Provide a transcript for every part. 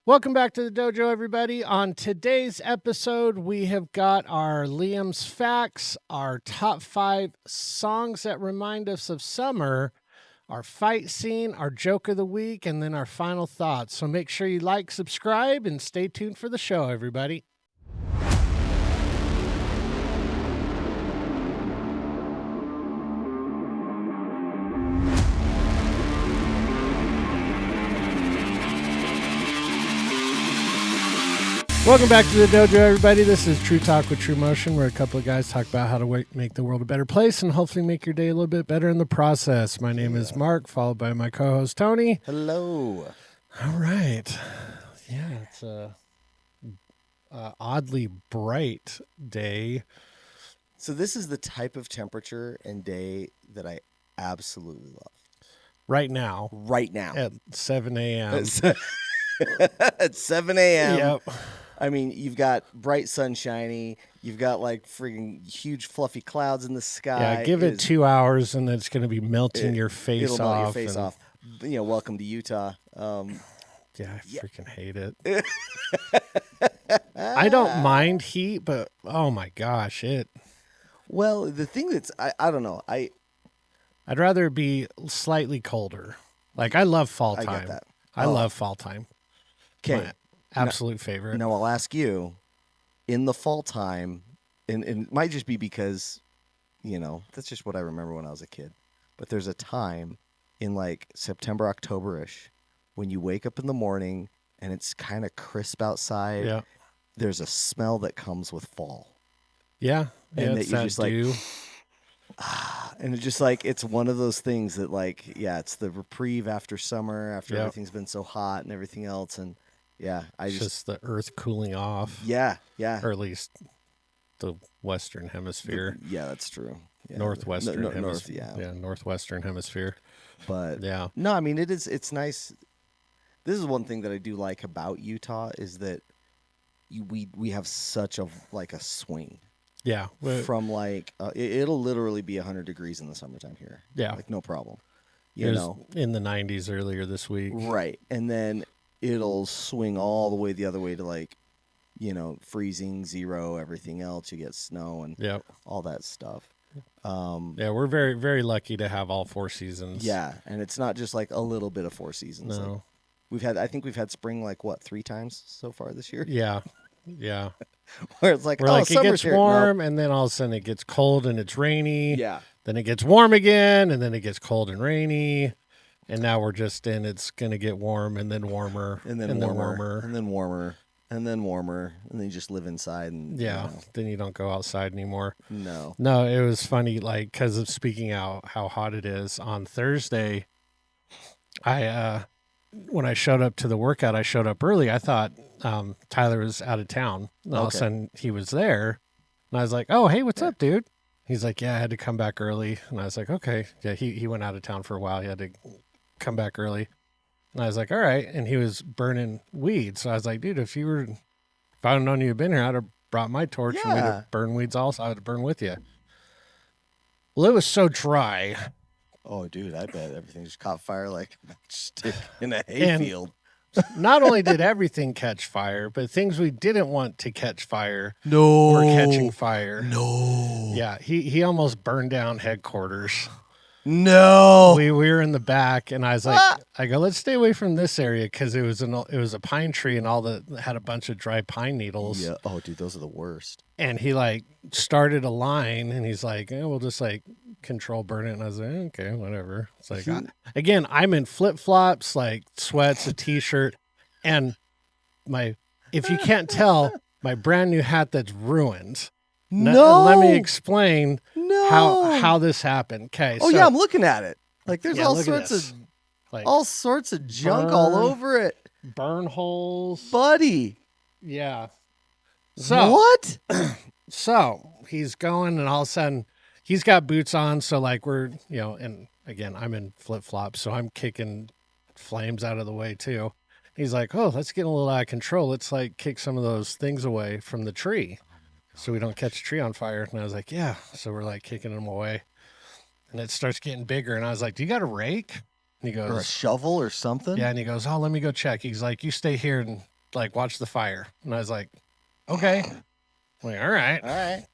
Welcome back to the dojo, everybody. On today's episode, we have got our Liam's Facts, our top 5 songs that remind us of summer, our fight scene, our joke of the week, and then our final thoughts. So make sure you like, subscribe, and stay tuned for the show, everybody. Welcome back to the dojo, everybody. This is TruTalk with TruMotion, where a couple of guys talk about how to make the world a better place and hopefully make your day a little bit better in the process. My name is Mark, followed by my co-host, Tony. Hello. All right. Yeah, it's a oddly bright day. So this is the type of temperature and day that I absolutely love. Right now. Right now. At 7 a.m. At 7 a.m. Yep. I mean, you've got bright sunshiny. You've got like freaking huge fluffy clouds in the sky. Yeah, give it 2 hours and it's going to be melting your face off. It'll melt your face off. You know, welcome to Utah. Yeah, I freaking hate it. I don't mind heat, but oh my gosh, Well, the thing that's, I don't know. I'd rather it be slightly colder. Like, I love fall time. I get that. I love fall time. Okay. Absolute favorite. Now, I'll ask you, in the fall time, and it might just be because, you know, that's just what I remember when I was a kid. But there's a time in like September, October-ish, when you wake up in the morning and it's kind of crisp outside. Yeah. There's a smell that comes with fall. Yeah. And it's that you're just dew. And it's just like, it's one of those things that like, yeah, it's the reprieve after summer, after everything's been so hot and everything else. And yeah, it's just the earth cooling off. Yeah. Or at least the Western Hemisphere. Yeah, that's true. Yeah. Northwestern Hemisphere. North, yeah, Northwestern Hemisphere. But yeah. No, I mean, it's nice. This is one thing that I do like about Utah is that we have such a swing. Yeah. From like, it'll literally be 100 degrees in the summertime here. Yeah. Like, no problem. You know, in the 90s earlier this week. Right. And then it'll swing all the way the other way to like, you know, freezing, 0, everything else. You get snow and all that stuff. Yeah, we're very, very lucky to have all 4 seasons. Yeah. And it's not just like a little bit of 4 seasons. No. Like, I think we've had spring like, what, 3 times so far this year? Yeah. Yeah. Where it's like, it gets warm, and then all of a sudden it gets cold and it's rainy. Yeah. Then it gets warm again, and then it gets cold and rainy. And now we're just in, it's going to get warm and then warmer. And then warmer. And then warmer. And then warmer. And then you just live inside. And then you don't go outside anymore. No. No, it was funny, like, because of speaking out how hot it is. On Thursday, when I showed up to the workout, I showed up early. I thought Tyler was out of town. And all of a sudden, he was there. And I was like, oh, hey, what's up, dude? He's like, yeah, I had to come back early. And I was like, okay. Yeah, he went out of town for a while. He had to come back early. And I was like, all right. And he was burning weed. So I was like, dude, if I'd have known you'd been here, I'd have brought my torch and we'd have burned weeds also. I would have burned with you. Well, it was so dry. Oh, dude, I bet everything just caught fire like a stick in a hayfield. Not only did everything catch fire, but things we didn't want to catch fire were catching fire. No. Yeah, he almost burned down headquarters. No. We were in the back, and I was like, I go, let's stay away from this area because it was a pine tree and had a bunch of dry pine needles. Yeah. Oh, dude, those are the worst. And he like started a line, and he's like, we'll just like control burn it. And I was like, okay, whatever. It's like, again, I'm in flip flops, like sweats, a t-shirt, and if you can't tell, my brand new hat that's ruined. No. Let me explain how this happened. Okay. Oh, yeah, I'm looking at it. Like there's all sorts of junk all over it. Burn holes. Buddy. Yeah. So what? So he's going, and all of a sudden he's got boots on. So like we're, and again, I'm in flip flops, so I'm kicking flames out of the way too. He's like, oh, let's get a little out of control. Let's like kick some of those things away from the tree so we don't catch a tree on fire. And I was like, yeah. So we're like kicking them away, and it starts getting bigger. And I was like, do you got a rake? And he goes, or a shovel or something? Yeah. And he goes, oh, let me go check. He's like, you stay here and like, watch the fire. And I was like, okay. I'm like, all right. All right.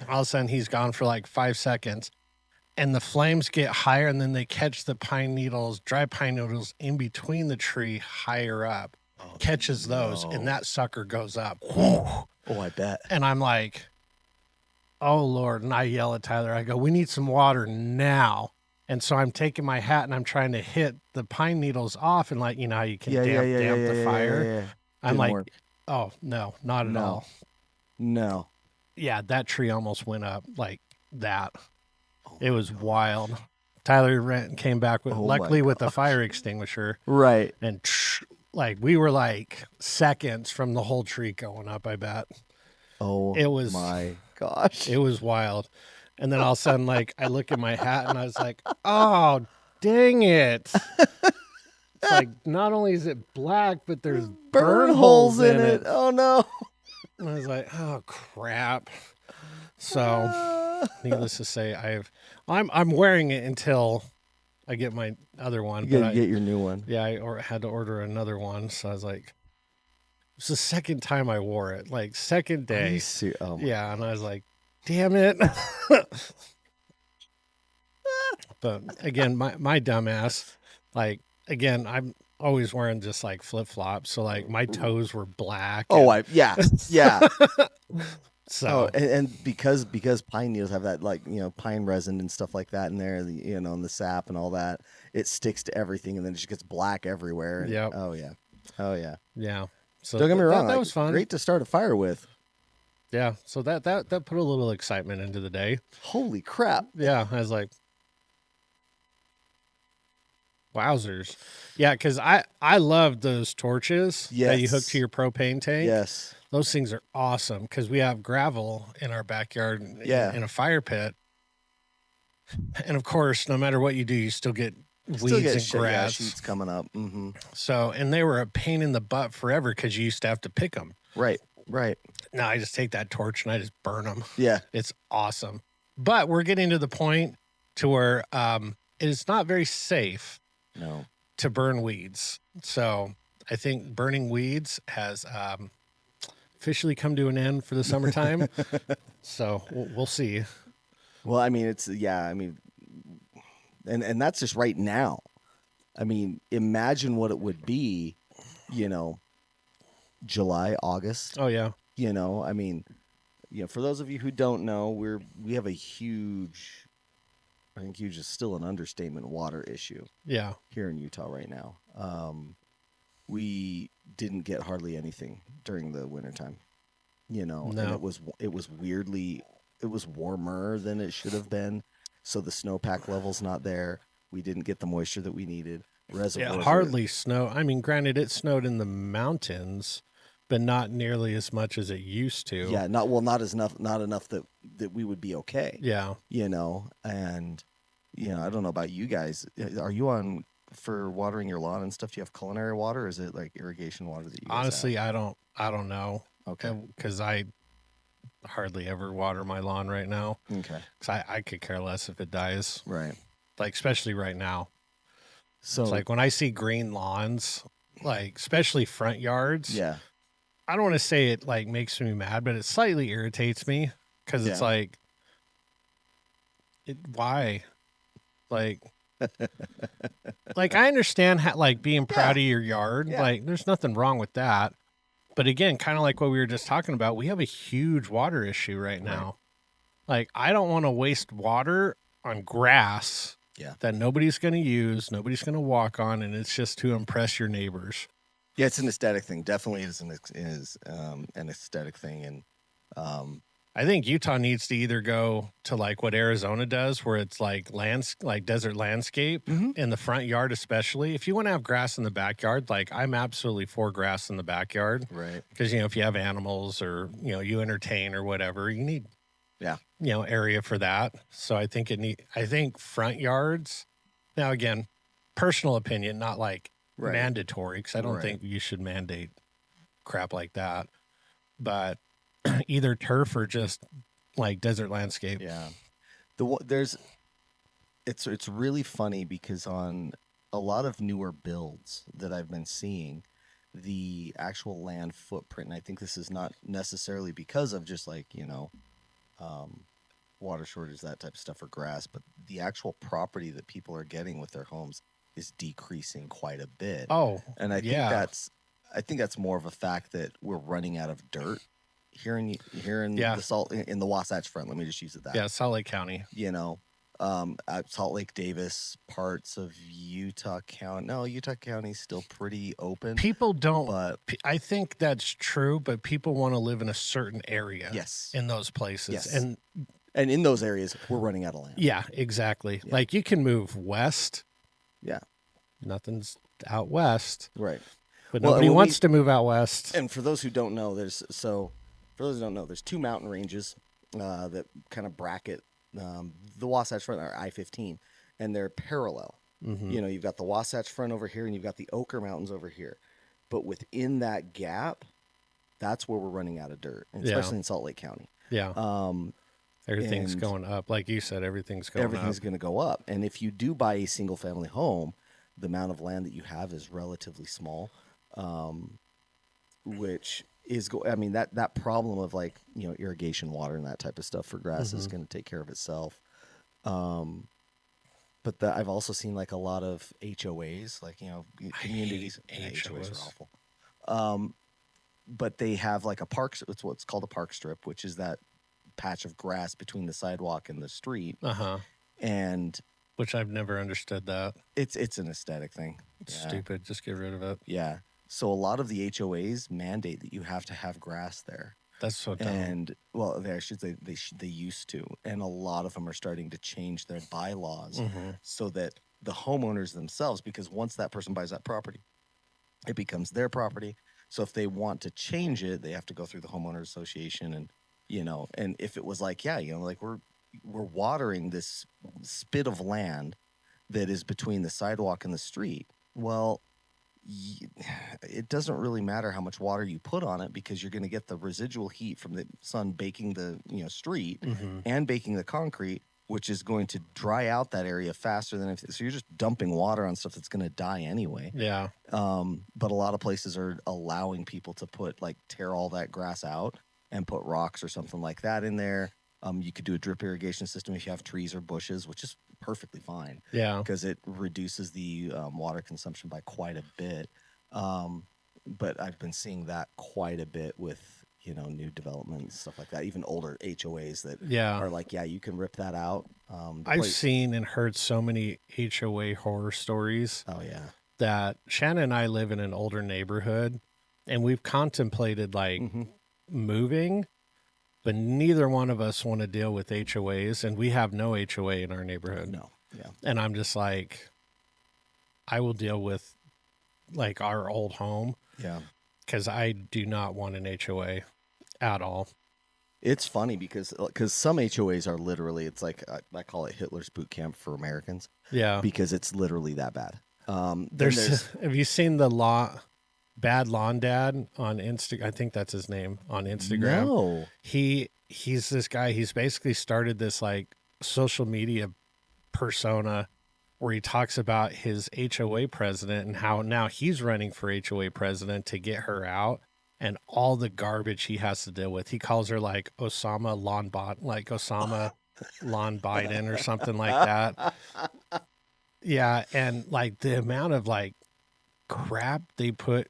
All of a sudden, he's gone for like 5 seconds. And the flames get higher, and then they catch the pine needles, dry pine needles in between the tree higher up, catches those, and that sucker goes up. Oh, I bet. And I'm like, oh, Lord. And I yell at Tyler. I go, we need some water now. And so I'm taking my hat and I'm trying to hit the pine needles off, and like, you know how you can damp the fire. I'm like, oh, no, not at all. No. Yeah, that tree almost went up like that. It was wild. Tyler came back with, luckily with a fire extinguisher. Right. And like, we were like seconds from the whole tree going up, I bet. Oh, it was my gosh. It was wild. And then all of a sudden, like, I look at my hat and I was like, oh, dang it. It's like, not only is it black, but there's burn holes in it. Oh, no. And I was like, oh, crap. So, needless to say, I'm wearing it until I get my other one. You gotta get your new one. Yeah, I had to order another one. So I was like, it's the second time I wore it, like second day. Yeah, and I was like, damn it. But again, my dumbass, like, again, I'm always wearing just like flip flops. So like my toes were black. Yeah. So and because pine needles have that, like, you know, pine resin and stuff like that in there, you know, and the sap and all that, it sticks to everything, and then it just gets black everywhere. Yeah. Oh yeah. Yeah. So don't get me wrong, that was fun. Great to start a fire with. Yeah. So that put a little excitement into the day. Holy crap. Yeah. I was like, wowzers. Yeah, because I love those torches that you hook to your propane tank. Yes. Those things are awesome because we have gravel in our backyard in a fire pit. And of course, no matter what you do, you still get weeds and grass. Shoots coming up. Mm-hmm. So, and they were a pain in the butt forever because you used to have to pick them. Right. Now I just take that torch and I just burn them. Yeah. It's awesome. But we're getting to the point to where it is not very safe to burn weeds. So I think burning weeds has officially come to an end for the summertime. So we'll see. Well, I mean, and that's just right now. I mean, imagine what it would be, you know, July, August. Oh yeah. You know, I mean, you know, for those of you who don't know, we have a huge, I think huge is still an understatement, water issue. Yeah. Here in Utah right now. We didn't get hardly anything during the wintertime, you know, and it was weirdly, it was warmer than it should have been. So the snowpack level's not there. We didn't get the moisture that we needed. Reservoirs hardly snow. I mean, granted, it snowed in the mountains, but not nearly as much as it used to. Yeah, not enough that we would be okay. Yeah. You know, and, you know, I don't know about you guys. Are you on for watering your lawn and stuff? Do you have culinary water, or is it like irrigation water that you guys Honestly, have? I don't know. Okay. Because I hardly ever water my lawn right now. Okay. Because I could care less if it dies. Right. Like, especially right now. So it's like when I see green lawns, like especially front yards. Yeah. I don't want to say it like makes me mad, but it slightly irritates me because it's like, why? Like, like I understand like being proud of your yard. Yeah. Like, there's nothing wrong with that. But again, kind of like what we were just talking about, we have a huge water issue right now. Like, I don't want to waste water on grass that nobody's going to use, nobody's going to walk on, and it's just to impress your neighbors. Yeah, it's an aesthetic thing. Definitely is an aesthetic thing. And I think Utah needs to either go to like what Arizona does, where it's like desert landscape in the front yard, especially. If you want to have grass in the backyard, like I'm absolutely for grass in the backyard. Right. Because, you know, if you have animals or, you know, you entertain or whatever, you need, you know, area for that. So I think I think front yards, now again, personal opinion, not like mandatory, because I don't think you should mandate crap like that. But either turf or just like desert landscape. Yeah. It's really funny because on a lot of newer builds that I've been seeing, the actual land footprint, and I think this is not necessarily because of just like, water shortage, that type of stuff, or grass, but the actual property that people are getting with their homes is decreasing quite a bit. Oh, and I think that's more of a fact that we're running out of dirt here in the Wasatch Front. Let me just use it that. Yeah, Salt Lake County. Salt Lake, Davis, parts of Utah County. No, Utah County's still pretty open. People don't. But I think that's true, but people want to live in a certain area. Yes. In those places. Yes. And in those areas, we're running out of land. Yeah, exactly. Yeah. Like you can move west. Yeah. Nothing's out west. Right. But nobody wants to move out west. And for those who don't know, there's two mountain ranges that kind of bracket the Wasatch Front, or I-15, and they're parallel. Mm-hmm. You've got the Wasatch Front over here, and you've got the Ochre Mountains over here. But within that gap, that's where we're running out of dirt, especially in Salt Lake County. Yeah. Everything's going up. Like you said, everything's going which I've never understood that. It's an aesthetic thing. It's stupid. Just get rid of it. Yeah. So a lot of the HOAs mandate that you have to have grass there. That's so dumb. And I should say they used to, and a lot of them are starting to change their bylaws so that the homeowners themselves, because once that person buys that property, it becomes their property. So if they want to change it, they have to go through the homeowners association, and and if it was like, like we're watering this spit of land that is between the sidewalk and the street. Well, it doesn't really matter how much water you put on it, because you're going to get the residual heat from the sun baking the street and baking the concrete, which is going to dry out that area faster than so you're just dumping water on stuff that's going to die anyway. Yeah. But a lot of places are allowing people to tear all that grass out and put rocks or something like that in there. You could do a drip irrigation system if you have trees or bushes, which is perfectly fine. Yeah. Because it reduces the water consumption by quite a bit. But I've been seeing that quite a bit with, new development and stuff like that. Even older HOAs that are like, you can rip that out. I've seen and heard so many HOA horror stories. Oh, yeah. That Shannon and I live in an older neighborhood, and we've contemplated moving, but neither one of us want to deal with HOAs, and we have no HOA in our neighborhood. No. Yeah. And I'm just like, I will deal with like our old home. Yeah. Because I do not want an HOA at all. It's funny because some HOAs are literally, it's like, I call it Hitler's boot camp for Americans. Yeah. Because it's literally that bad. Have you seen the Bad Lawn Dad on Instagram? I think that's his name on Instagram. No. He's this guy. He's basically started this like social media persona where he talks about his HOA president and how now he's running for HOA president to get her out and all the garbage he has to deal with. He calls her like Osama Lawn Biden or something like that. Yeah. And like the amount of like crap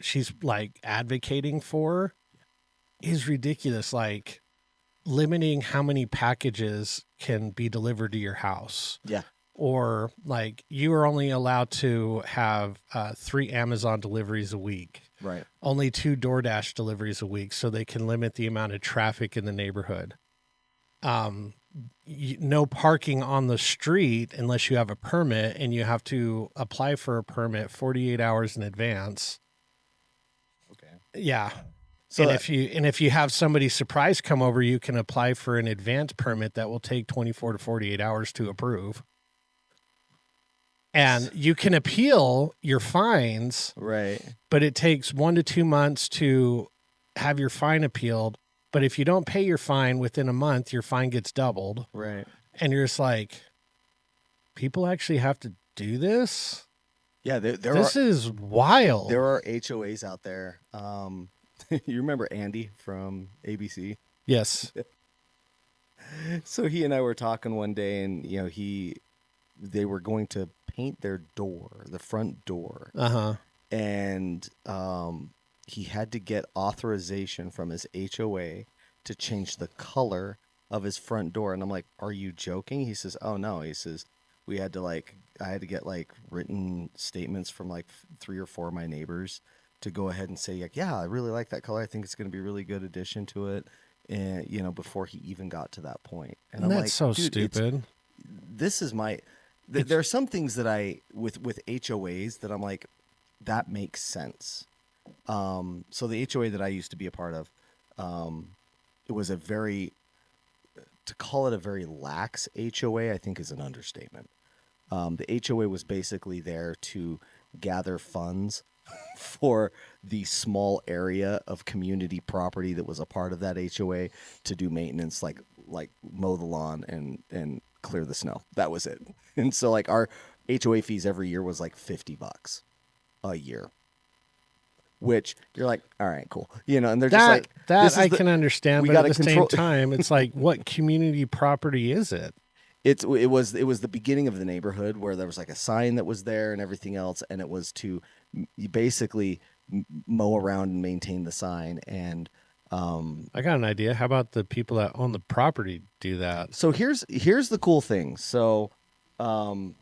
she's like advocating for is ridiculous. Like limiting how many packages can be delivered to your house. Yeah. Or like you are only allowed to have 3 Amazon deliveries a week. Right. Only 2 DoorDash deliveries a week, so they can limit the amount of traffic in the neighborhood. No parking on the street unless you have a permit, and you have to apply for a permit 48 hours in advance. Okay. Yeah. So if you have somebody surprise come over, you can apply for an advance permit that will take 24 to 48 hours to approve. And you can appeal your fines, right? But it takes 1 to 2 months to have your fine appealed. But if you don't pay your fine within a month, your fine gets doubled. Right. And you're just like, people actually have to do this? Yeah, This is wild. There are HOAs out there. You remember Andy from ABC? Yes. So he and I were talking one day, and they were going to paint their door, the front door, and he had to get authorization from his HOA to change the color of his front door. And I'm like, "Are you joking?" He says, "Oh no." He says, "We had to I had to get written statements from 3 or 4 of my neighbors to go ahead and say yeah, I really like that color. I think it's going to be a really good addition to it." And before he even got to that point. And I'm that's like, so dude, stupid. This is my. There are some things that with HOAs that I'm like, that makes sense. So the HOA that I used to be a part of, it was to call it a very lax HOA, I think is an understatement. The HOA was basically there to gather funds for the small area of community property that was a part of that HOA to do maintenance, like mow the lawn and clear the snow. That was it. And so our HOA fees every year was $50 a year, which you're like, all right, cool. And they're just like, that I can understand, but at the same time, it's like, what community property is it? It was the beginning of the neighborhood where there was a sign that was there and everything else, and it was to basically mow around and maintain the sign. And I got an idea. How about the people that own the property do that? So here's the cool thing. So I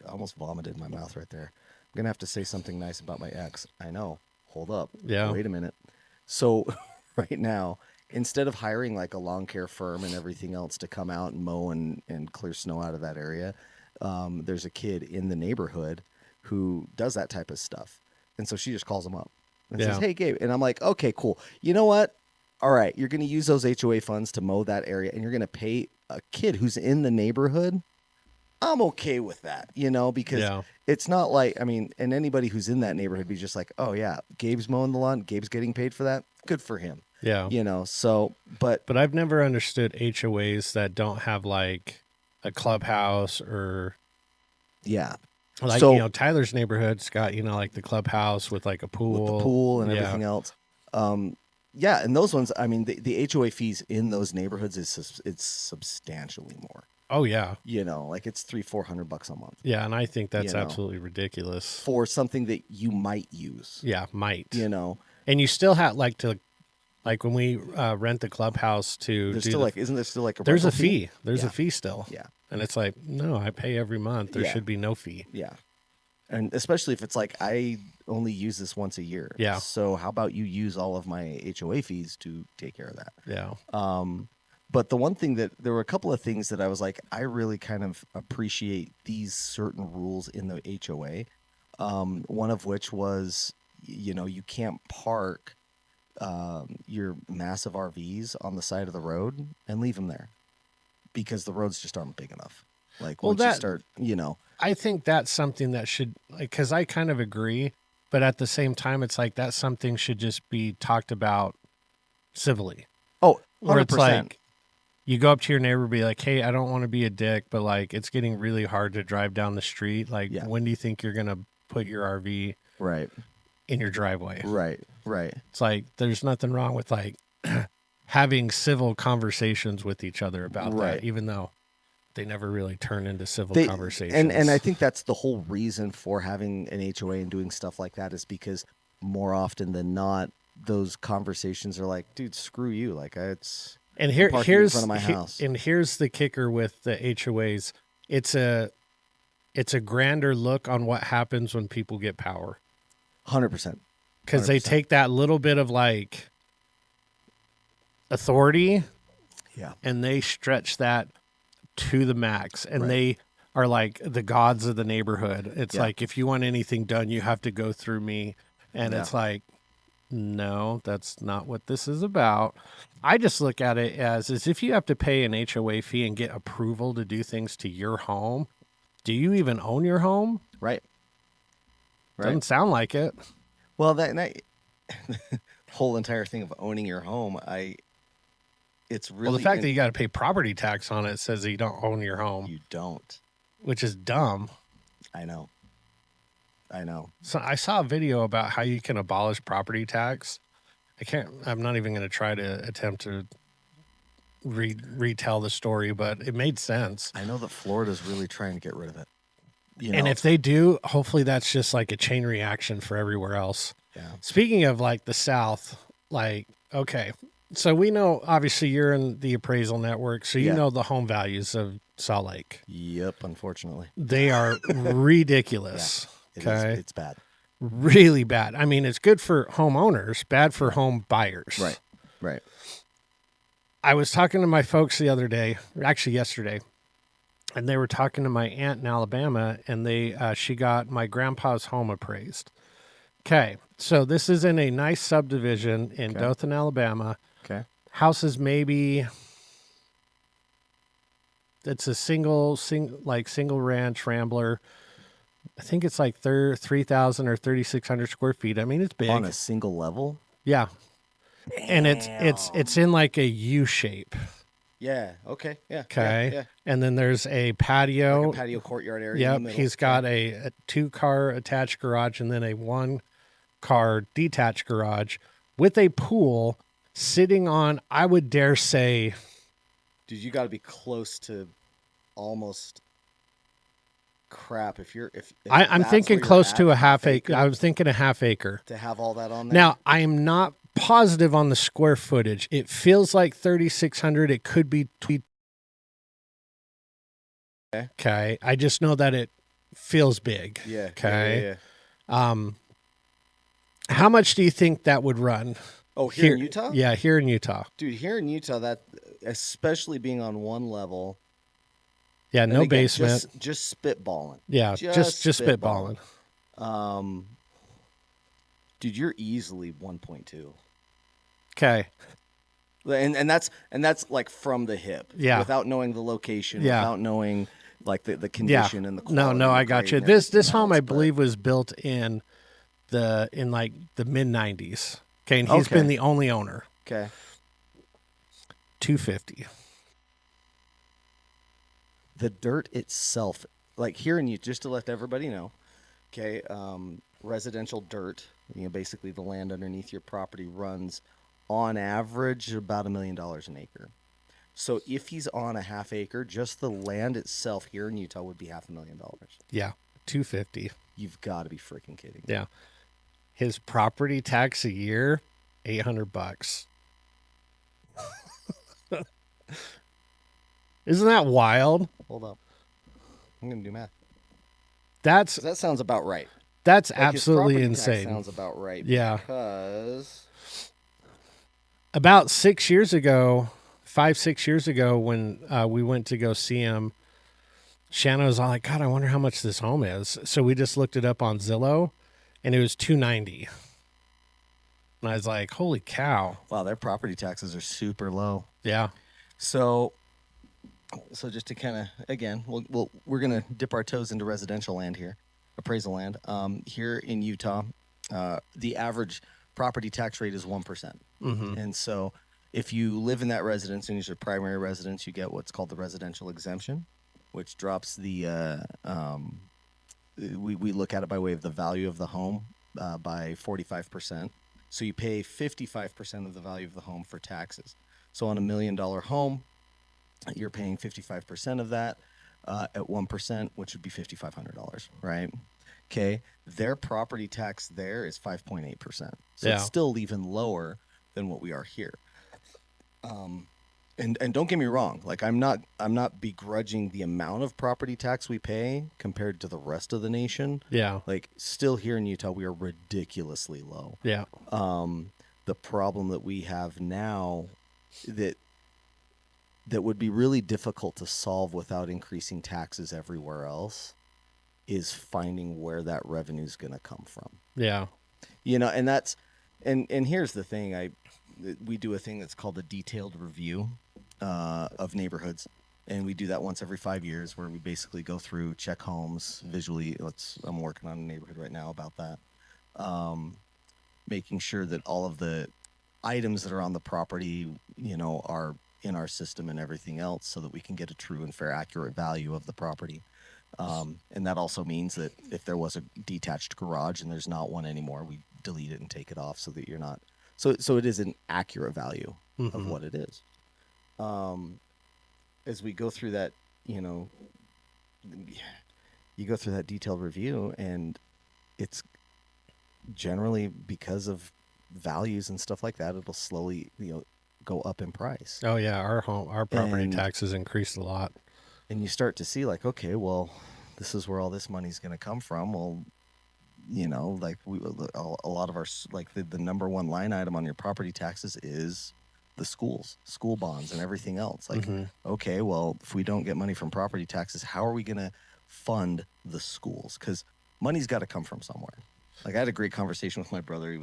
almost vomited in my mouth right there. I'm gonna have to say something nice about my ex. I know. Hold up. Yeah. Wait a minute. So right now, instead of hiring a lawn care firm and everything else to come out and mow and clear snow out of that area, there's a kid in the neighborhood who does that type of stuff. And so she just calls him up and says, "Hey, Gabe." And I'm like, "Okay, cool. You know what? All right, you're going to use those HOA funds to mow that area, and you're going to pay a kid who's in the neighborhood. I'm okay with that, because it's not and anybody who's in that neighborhood be just like, oh, yeah, Gabe's mowing the lawn. Gabe's getting paid for that. Good for him. Yeah. But I've never understood HOAs that don't have a clubhouse or. Yeah. Tyler's neighborhood's got, the clubhouse with a pool. With the pool and everything else. Yeah, and those ones, the HOA fees in those neighborhoods it's substantially more. Oh yeah. It's $300-$400 a month. Yeah, and I think that's absolutely ridiculous for something that you might use. Yeah, might. And you still have when we rent the clubhouse to there's still isn't there still a there's a fee? There's a fee still. Yeah. And it's no, I pay every month. There should be no fee. Yeah. And especially if it's I only use this once a year. Yeah. So how about you use all of my HOA fees to take care of that? Yeah. But the one thing there were a couple of things that I was like, I really kind of appreciate these certain rules in the HOA. One of which was, you can't park your massive RVs on the side of the road and leave them there because the roads just aren't big enough. Once you start, I think that's something that should, because I kind of agree, but at the same time, it's that's something should just be talked about civilly. Oh, 100%. Where it's you go up to your neighbor and be like, "Hey, I don't want to be a dick, but it's getting really hard to drive down the street. When do you think you're going to put your RV in your driveway?" Right. It's there's nothing wrong with having civil conversations with each other about that, even though they never really turn into civil conversations. And I think that's the whole reason for having an HOA and doing stuff like that is because more often than not, those conversations are dude, screw you. Here's in front of my house. And here's the kicker with the HOAs. It's a grander look on what happens when people get power. 100%. Because they take that little bit of authority, and they stretch that to the max, and they are the gods of the neighborhood. It's if you want anything done, you have to go through me, and it's no, that's not what this is about. I just look at it as if you have to pay an HOA fee and get approval to do things to your home. Do you even own your home? Right. Doesn't sound like it. Well, that whole entire thing of owning your home, it's really the fact that you got to pay property tax on it says that you don't own your home. You don't. which is dumb. I know. So I saw a video about how you can abolish property tax. I'm not even going to try to attempt to retell the story, but it made sense. I know that Florida's really trying to get rid of it. And if they do, hopefully that's just like a chain reaction for everywhere else. Yeah. Speaking of like the South, like, okay, so we know obviously you're in the appraisal network, so you know the home values of Salt Lake. Yep, unfortunately. They are ridiculous. Yeah, it's bad. Really bad. I mean, it's good for homeowners, bad for home buyers. Right. I was talking to my folks the other day, actually yesterday, and they were talking to my aunt in Alabama, and she got my grandpa's home appraised. Okay, so this is in a nice subdivision in Dothan, Alabama. Okay. House is maybe, it's a single ranch rambler. I think it's like 3,000 or 3,600 square feet. I mean, it's big. On a single level? Yeah. Damn. And it's in like a U shape. Yeah. Okay. Yeah. Okay. Yeah. And then there's a patio. Like a patio courtyard area. Yep. He's got a 2-car attached garage and then a 1-car detached garage with a pool sitting on, I would dare say. Dude, you got to be close to almost crap. I'm thinking close to a half acre. I was thinking a half acre. To have all that on there. Now, I am not positive on the square footage. It feels like 3,600. It could be. Okay. I just know that it feels big. Yeah. Okay. Yeah. How much do you think that would run? Oh, here in Utah? Yeah, here in Utah. Dude, here in Utah, that especially being on one level. Yeah, no again, basement. Just spitballing. Yeah, just spitballing. Dude, you're easily 1.2. Okay. And that's like from the hip. Yeah. Without knowing the location. Yeah. Without knowing like the condition and the quality. No, I got you. This home I believe was built in like the mid 90s. Okay, and he's been the only owner. Okay. 250. The dirt itself, like here in Utah, just to let everybody know, okay, residential dirt, basically the land underneath your property runs on average about $1 million an acre. So if he's on a half acre, just the land itself here in Utah would be $500,000. Yeah, 250. You've got to be freaking kidding me. Yeah. His property tax a year, $800. Isn't that wild? Hold up. I'm going to do math. That sounds about right. That's like absolutely insane. Tax sounds about right. Yeah. Because about 6 years ago, 5-6 years ago, when we went to go see him, Shannon was all like, God, I wonder how much this home is. So we just looked it up on Zillow, and it was $290. And I was like, holy cow. Wow, their property taxes are super low. Yeah. So just to kind of, again, we're going to dip our toes into residential land here, appraisal land. Here in Utah, the average property tax rate is 1%. Mm-hmm. And so if you live in that residence and it's your primary residence, you get what's called the residential exemption, which drops the, we look at it by way of the value of the home by 45%. So you pay 55% of the value of the home for taxes. So on $1 million home, you're paying 55% of that at 1%, which would be $5,500, right? Okay. Their property tax there is 5.8%. So it's still even lower than what we are here. And don't get me wrong, like I'm not begrudging the amount of property tax we pay compared to the rest of the nation. Yeah. Like still here in Utah, we are ridiculously low. Yeah. The problem that we have now that would be really difficult to solve without increasing taxes everywhere else is finding where that revenue is going to come from. Yeah. And that's, and here's the thing, we do a thing that's called a detailed review of neighborhoods. And we do that once every 5 years where we basically go through, check homes visually. I'm working on a neighborhood right now about that. Making sure that all of the items that are on the property, are in our system and everything else so that we can get a true and fair, accurate value of the property. And that also means that if there was a detached garage and there's not one anymore, we delete it and take it off so that you're not. So it is an accurate value of what it is. As we go through that, you go through that detailed review, and it's generally because of values and stuff like that, it'll slowly, go up in price. Oh yeah, our property taxes increased a lot. And you start to see like, okay, well, this is where all this money's going to come from. Well, like a lot of our, like the number one line item on your property taxes is the school bonds and everything else. Like, okay, well, if we don't get money from property taxes, how are we going to fund the schools? Because money's got to come from somewhere. Like, I had a great conversation with my brother.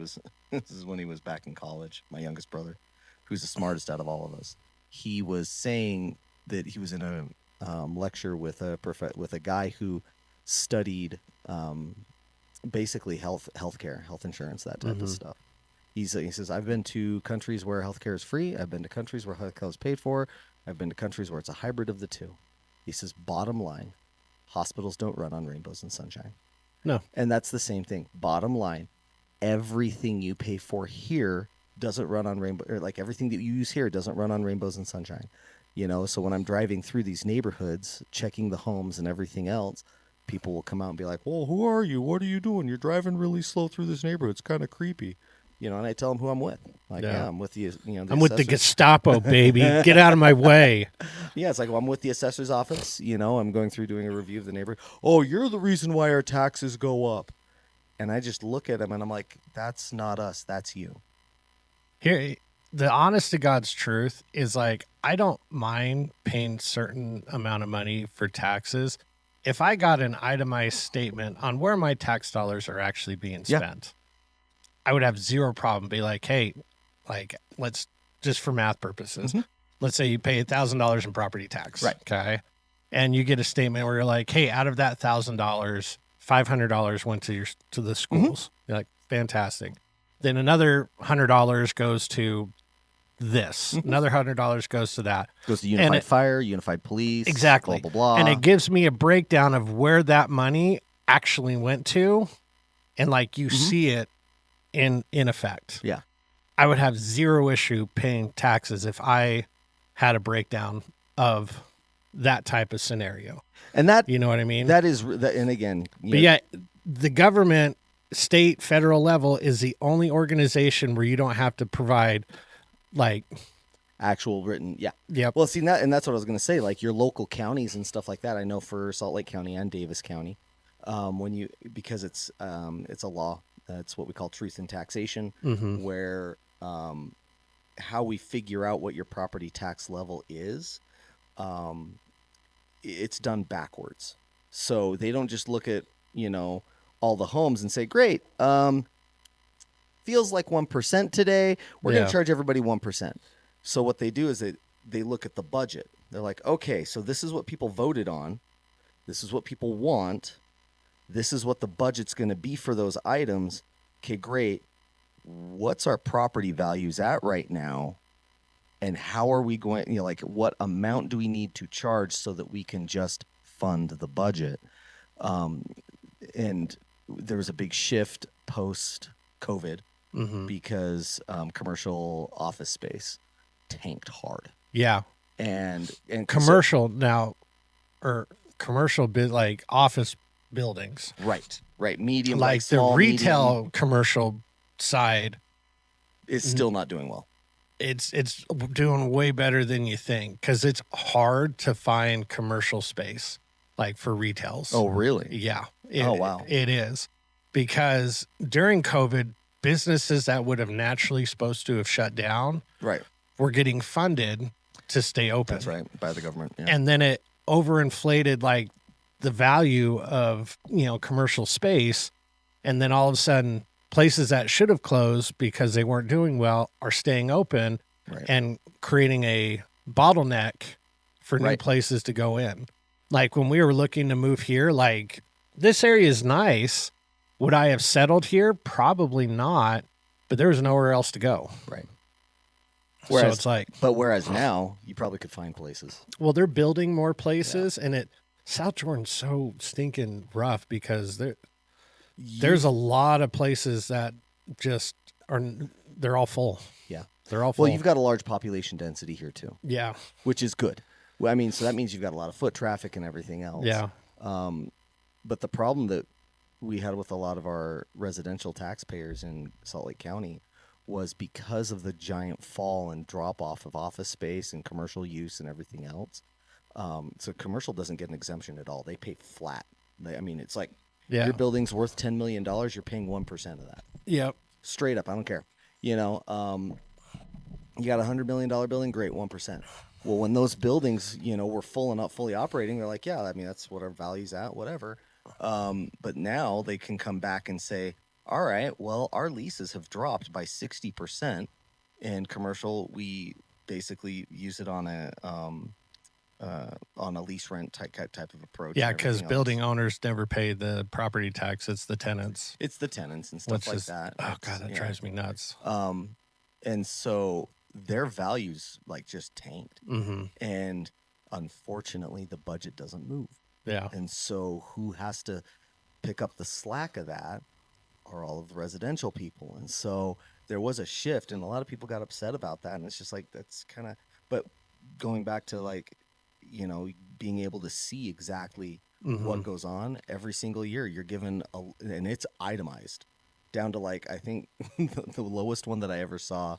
This is when he was back in college, my youngest brother, who's the smartest out of all of us. He was saying that he was in a lecture with a guy who studied basically healthcare, health insurance, that type of stuff. He says, I've been to countries where healthcare is free. I've been to countries where healthcare is paid for. I've been to countries where it's a hybrid of the two. He says, bottom line, hospitals don't run on rainbows and sunshine. No. And that's the same thing. Bottom line, everything you pay for here doesn't run on rainbow, or like everything that you use here doesn't run on rainbows and sunshine. So when I'm driving through these neighborhoods, checking the homes and everything else, people will come out and be like, well, who are you? What are you doing? You're driving really slow through this neighborhood. It's kind of creepy. And I tell them who I'm with. Like, yeah, I'm with the, I'm with the Gestapo, baby. Get out of my way. Yeah, it's like, well, I'm with the assessor's office. I'm going through doing a review of the neighborhood. Oh, you're the reason why our taxes go up. And I just look at them and I'm like, that's not us. That's you. Here, the honest to God's truth is like, I don't mind paying certain amount of money for taxes if I got an itemized statement on where my tax dollars are actually being spent. I would have zero problem. Be like, hey, like, let's just for math purposes, let's say you pay $1,000 in property tax. Right. Okay. And you get a statement where you're like, hey, out of that $1,000, $500 went to the schools. You're like, fantastic. Then another $100 goes to this. Another $100 goes to that. Goes to Unified Fire, Unified Police. Exactly. Blah, blah, blah. And it gives me a breakdown of where that money actually went to. And like you see it in effect. Yeah. I would have zero issue paying taxes if I had a breakdown of that type of scenario. And that, you know what I mean? That is, and again, but yeah, the government, state, federal level is the only organization where you don't have to provide like actual written. Yeah. Yep. Well, see that, and that's what I was going to say, like your local counties and stuff like that. I know for Salt Lake County and Davis County, because it's a law. That's what we call truth in taxation, where how we figure out what your property tax level is, it's done backwards. So they don't just look at, all the homes and say, great, feels like 1% today. We're going to charge everybody 1%. So what they do is they look at the budget. They're like, okay, so this is what people voted on. This is what people want. This is what the budget's going to be for those items. Okay, great. What's our property values at right now? And how are we going, like what amount do we need to charge so that we can just fund the budget? And there was a big shift post-COVID because commercial office space tanked hard. Yeah. And commercial now, or commercial like office buildings. Right. Medium, like small, the retail commercial side is still not doing well. It's doing way better than you think because it's hard to find commercial space like for retails. Oh, really? Yeah. Wow. It is because during COVID, businesses that would have naturally supposed to have shut down, were getting funded to stay open. That's right, by the government. Yeah. And then it overinflated like the value of, commercial space. And then all of a sudden places that should have closed because they weren't doing well are staying open and creating a bottleneck for new places to go in. Like when we were looking to move here, like this area is nice. Would I have settled here? Probably not, but there was nowhere else to go. Right. Whereas, so it's like, whereas now you probably could find places. Well, they're building more places and South Jordan's so stinking rough because there's a lot of places that just they're all full. Yeah. They're all full. Well, you've got a large population density here too. Yeah. Which is good. Well, I mean, so that means you've got a lot of foot traffic and everything else. Yeah. But the problem that we had with a lot of our residential taxpayers in Salt Lake County was because of the giant fall and drop off of office space and commercial use and everything else. So commercial doesn't get an exemption at all. They pay flat. I mean, it's like your building's worth $10 million. You're paying 1% of that. Yep. Straight up. I don't care. You know, you got a $100 million building. Great. 1%. Well, when those buildings, you know, were full and not fully operating, they're like, yeah, I mean, that's what our value's at, whatever. But now they can come back and say, all right, well, our leases have dropped by 60%. In commercial, we basically use it on a lease rent type of approach. Yeah, because building owners never pay the property tax. It's the tenants. It's the tenants and stuff like that. Oh, God, that drives me nuts. And so their values like just tanked. Mm-hmm. And unfortunately, the budget doesn't move. Yeah. And so who has to pick up the slack of that are all of the residential people. And so there was a shift, and a lot of people got upset about that. And it's just like, that's kind of, but going back to like, you know, being able to see exactly what goes on every single year, you're given and it's itemized down to like, I think the lowest one that I ever saw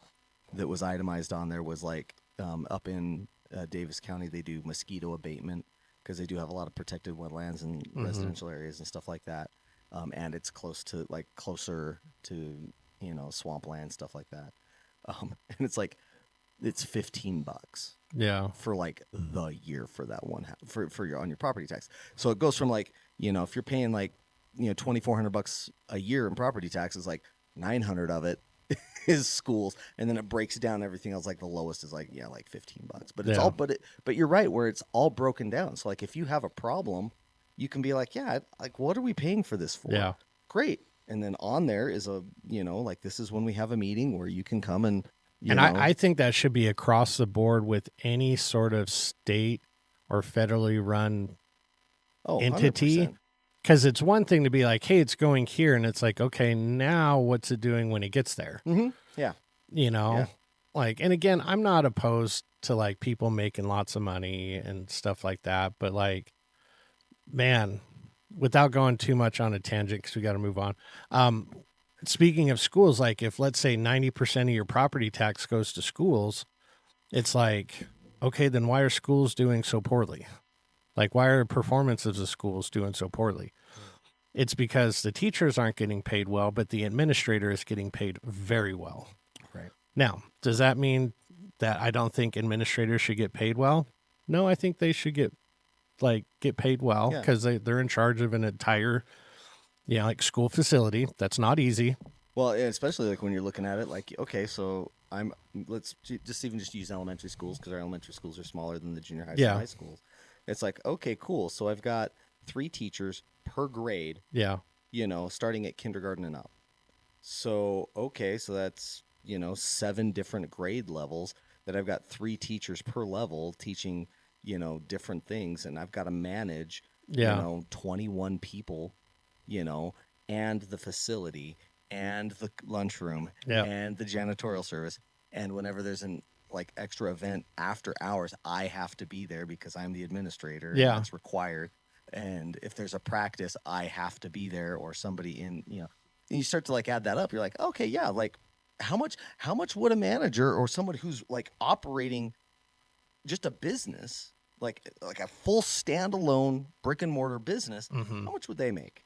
that was itemized on there was like up in Davis County, they do mosquito abatement because they do have a lot of protected wetlands and residential areas and stuff like that. And it's closer to, you know, swampland, stuff like that. And it's like, it's $15. Yeah. For like the year for that one for your on your property tax. So it goes from like, you know, if you're paying like, you know, $2,400 a year in property taxes, like 900 of it is schools, and then it breaks down everything else. Like the lowest is like, yeah, like $15. But it's all but you're right, where it's all broken down. So like if you have a problem, you can be like, yeah, like what are we paying for this for? Yeah. Great. And then on there is a, you know, like this is when we have a meeting where you can come and I think that should be across the board with any sort of state or federally run entity. 100%. Because it's one thing to be like, hey, it's going here. And it's like, okay, now what's it doing when it gets there? Mm-hmm. Yeah. You know, like, and again, I'm not opposed to like people making lots of money and stuff like that. But like, man, without going too much on a tangent, because we got to move on. Speaking of schools, like if let's say 90% of your property tax goes to schools, it's like, okay, then why are schools doing so poorly? Like, why are performances of schools doing so poorly? It's because the teachers aren't getting paid well, but the administrator is getting paid very well. Right. Now, does that mean that I don't think administrators should get paid well? No, I think they should get paid well because they're in charge of an entire like school facility. That's not easy. Well, especially like when you're looking at it, like, okay, so let's just use elementary schools because our elementary schools are smaller than the junior high and high schools. It's like, okay, cool. So I've got 3 teachers per grade. Yeah. You know, starting at kindergarten and up. So, okay, so that's, you know, 7 different grade levels that I've got 3 teachers per level teaching, you know, different things. And I've got to manage, you know, 21 people, you know, and the facility and the lunchroom and the janitorial service. And whenever there's an like extra event after hours, I have to be there because I'm the administrator. And that's required. And if there's a practice, I have to be there, or somebody in, you know, and you start to like add that up. You're like, okay, yeah, like how much would a manager or somebody who's like operating just a business, like a full standalone brick and mortar business, how much would they make?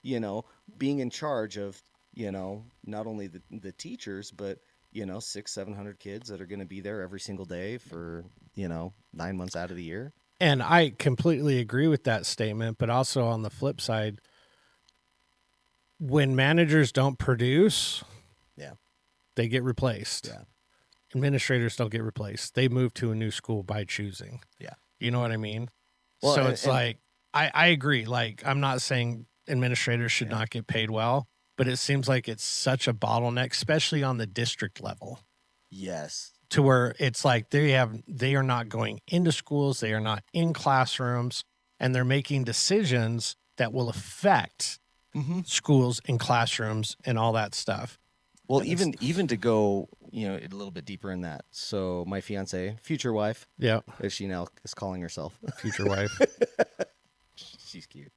You know, being in charge of, you know, not only the teachers, but, you know, 600-700 kids that are going to be there every single day for, you know, 9 months out of the year. And I completely agree with that statement. But also on the flip side, when managers don't produce, they get replaced. Yeah. Administrators don't get replaced. They move to a new school by choosing. Yeah. You know what I mean? Well, so it's like, I agree. Like, I'm not saying administrators should not get paid well, but it seems like it's such a bottleneck, especially on the district level. Yes. To where it's like they are not going into schools, they are not in classrooms, and they're making decisions that will affect schools and classrooms and all that stuff. Well, even to go, a little bit deeper in that. So my fiance, future wife, as she now is calling herself, future wife. She's cute.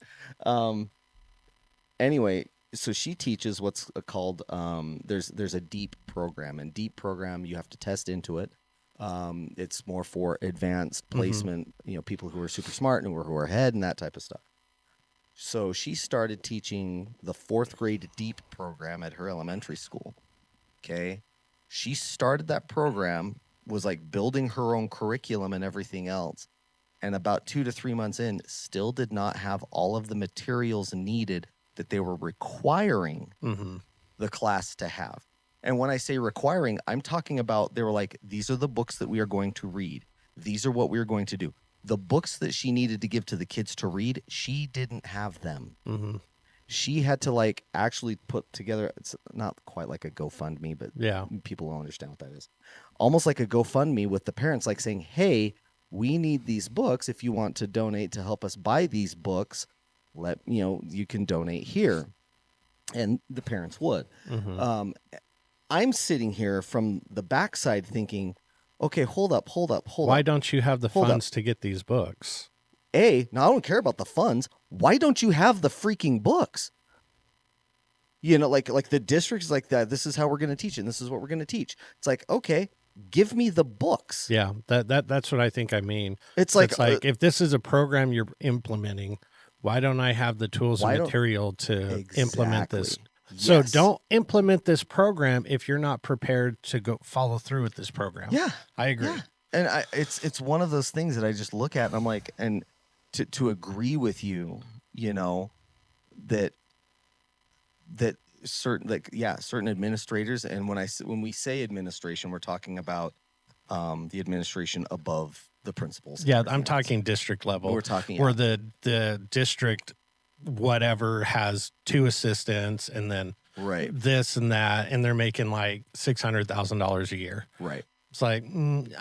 Anyway, so she teaches what's called there's a deep program, and deep program you have to test into it. It's more for advanced placement, people who are super smart and who are ahead and that type of stuff. So she started teaching the 4th grade deep program at her elementary school. Okay. She started that program, was like building her own curriculum and everything else. And about 2 to 3 months in, still did not have all of the materials needed that they were requiring the class to have. And when I say requiring, I'm talking about, they were like, these are the books that we are going to read. These are what we are going to do. The books that she needed to give to the kids to read, she didn't have them. She had to actually put together, it's not quite like a GoFundMe, but people will understand what that is. Almost like a GoFundMe with the parents saying, hey, we need these books. If you want to donate to help us buy these books, you can donate here. And the parents would. I'm sitting here from the backside thinking, okay, hold up. Why don't you have the funds to get these books? Now I don't care about the funds. Why don't you have the freaking books? Like the district is like that. This is how we're going to teach it. And this is what we're going to teach. It's like, okay, give me the books. Yeah, that's what I think I mean. It's like if this is a program you're implementing, why don't I have the tools and material to implement this? So don't implement this program if you're not prepared to go follow through with this program. Yeah, I agree. Yeah. And it's one of those things that I just look at and I'm like, and to agree with you, that certain certain administrators, and when we say administration, we're talking about the administration above the principals. Yeah, I'm talking district level. We're talking where the district whatever has 2 assistants and then this and that, and they're making like $600,000 a year. Right. It's like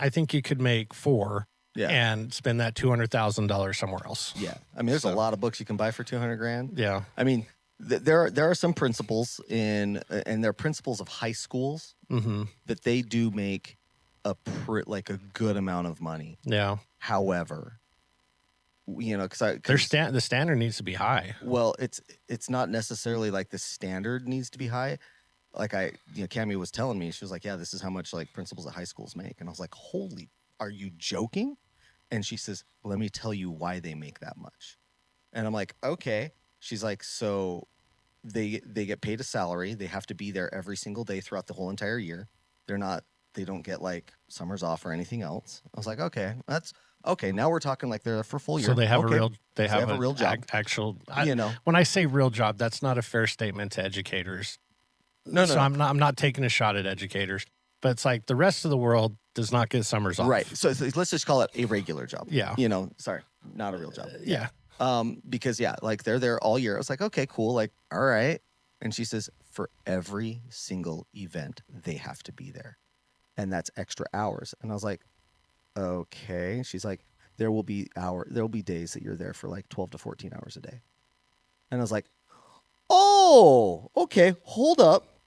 I think you could make 4 and spend that $200,000 somewhere else. Yeah, I mean, there's a lot of books you can buy for $200,000. Yeah, I mean, there are some principals and they're principals of high schools that they do make a good amount of money. Yeah. However, because the standard needs to be high. Well, it's not necessarily like the standard needs to be high. Like Cammie was telling me, she was like, yeah, this is how much principals at high schools make. And I was like, holy, are you joking? And she says, let me tell you why they make that much. And I'm like, okay. She's like, so they get paid a salary. They have to be there every single day throughout the whole entire year. They don't get summers off or anything else. I was like, okay, that's okay. Now we're talking they're there for a full year. So they have they have a real job. When I say real job, that's not a fair statement to educators. No. I'm not taking a shot at educators, but it's like the rest of the world does not get summers off. Right. So let's just call it a regular job. Yeah. Sorry, not a real job. Yeah. Because they're there all year. I was like, okay, cool. All right. And she says, for every single event, they have to be there. And that's extra hours. And I was like, okay. She's like, there will be days that you're there for 12 to 14 hours a day. And I was like, oh, okay, hold up.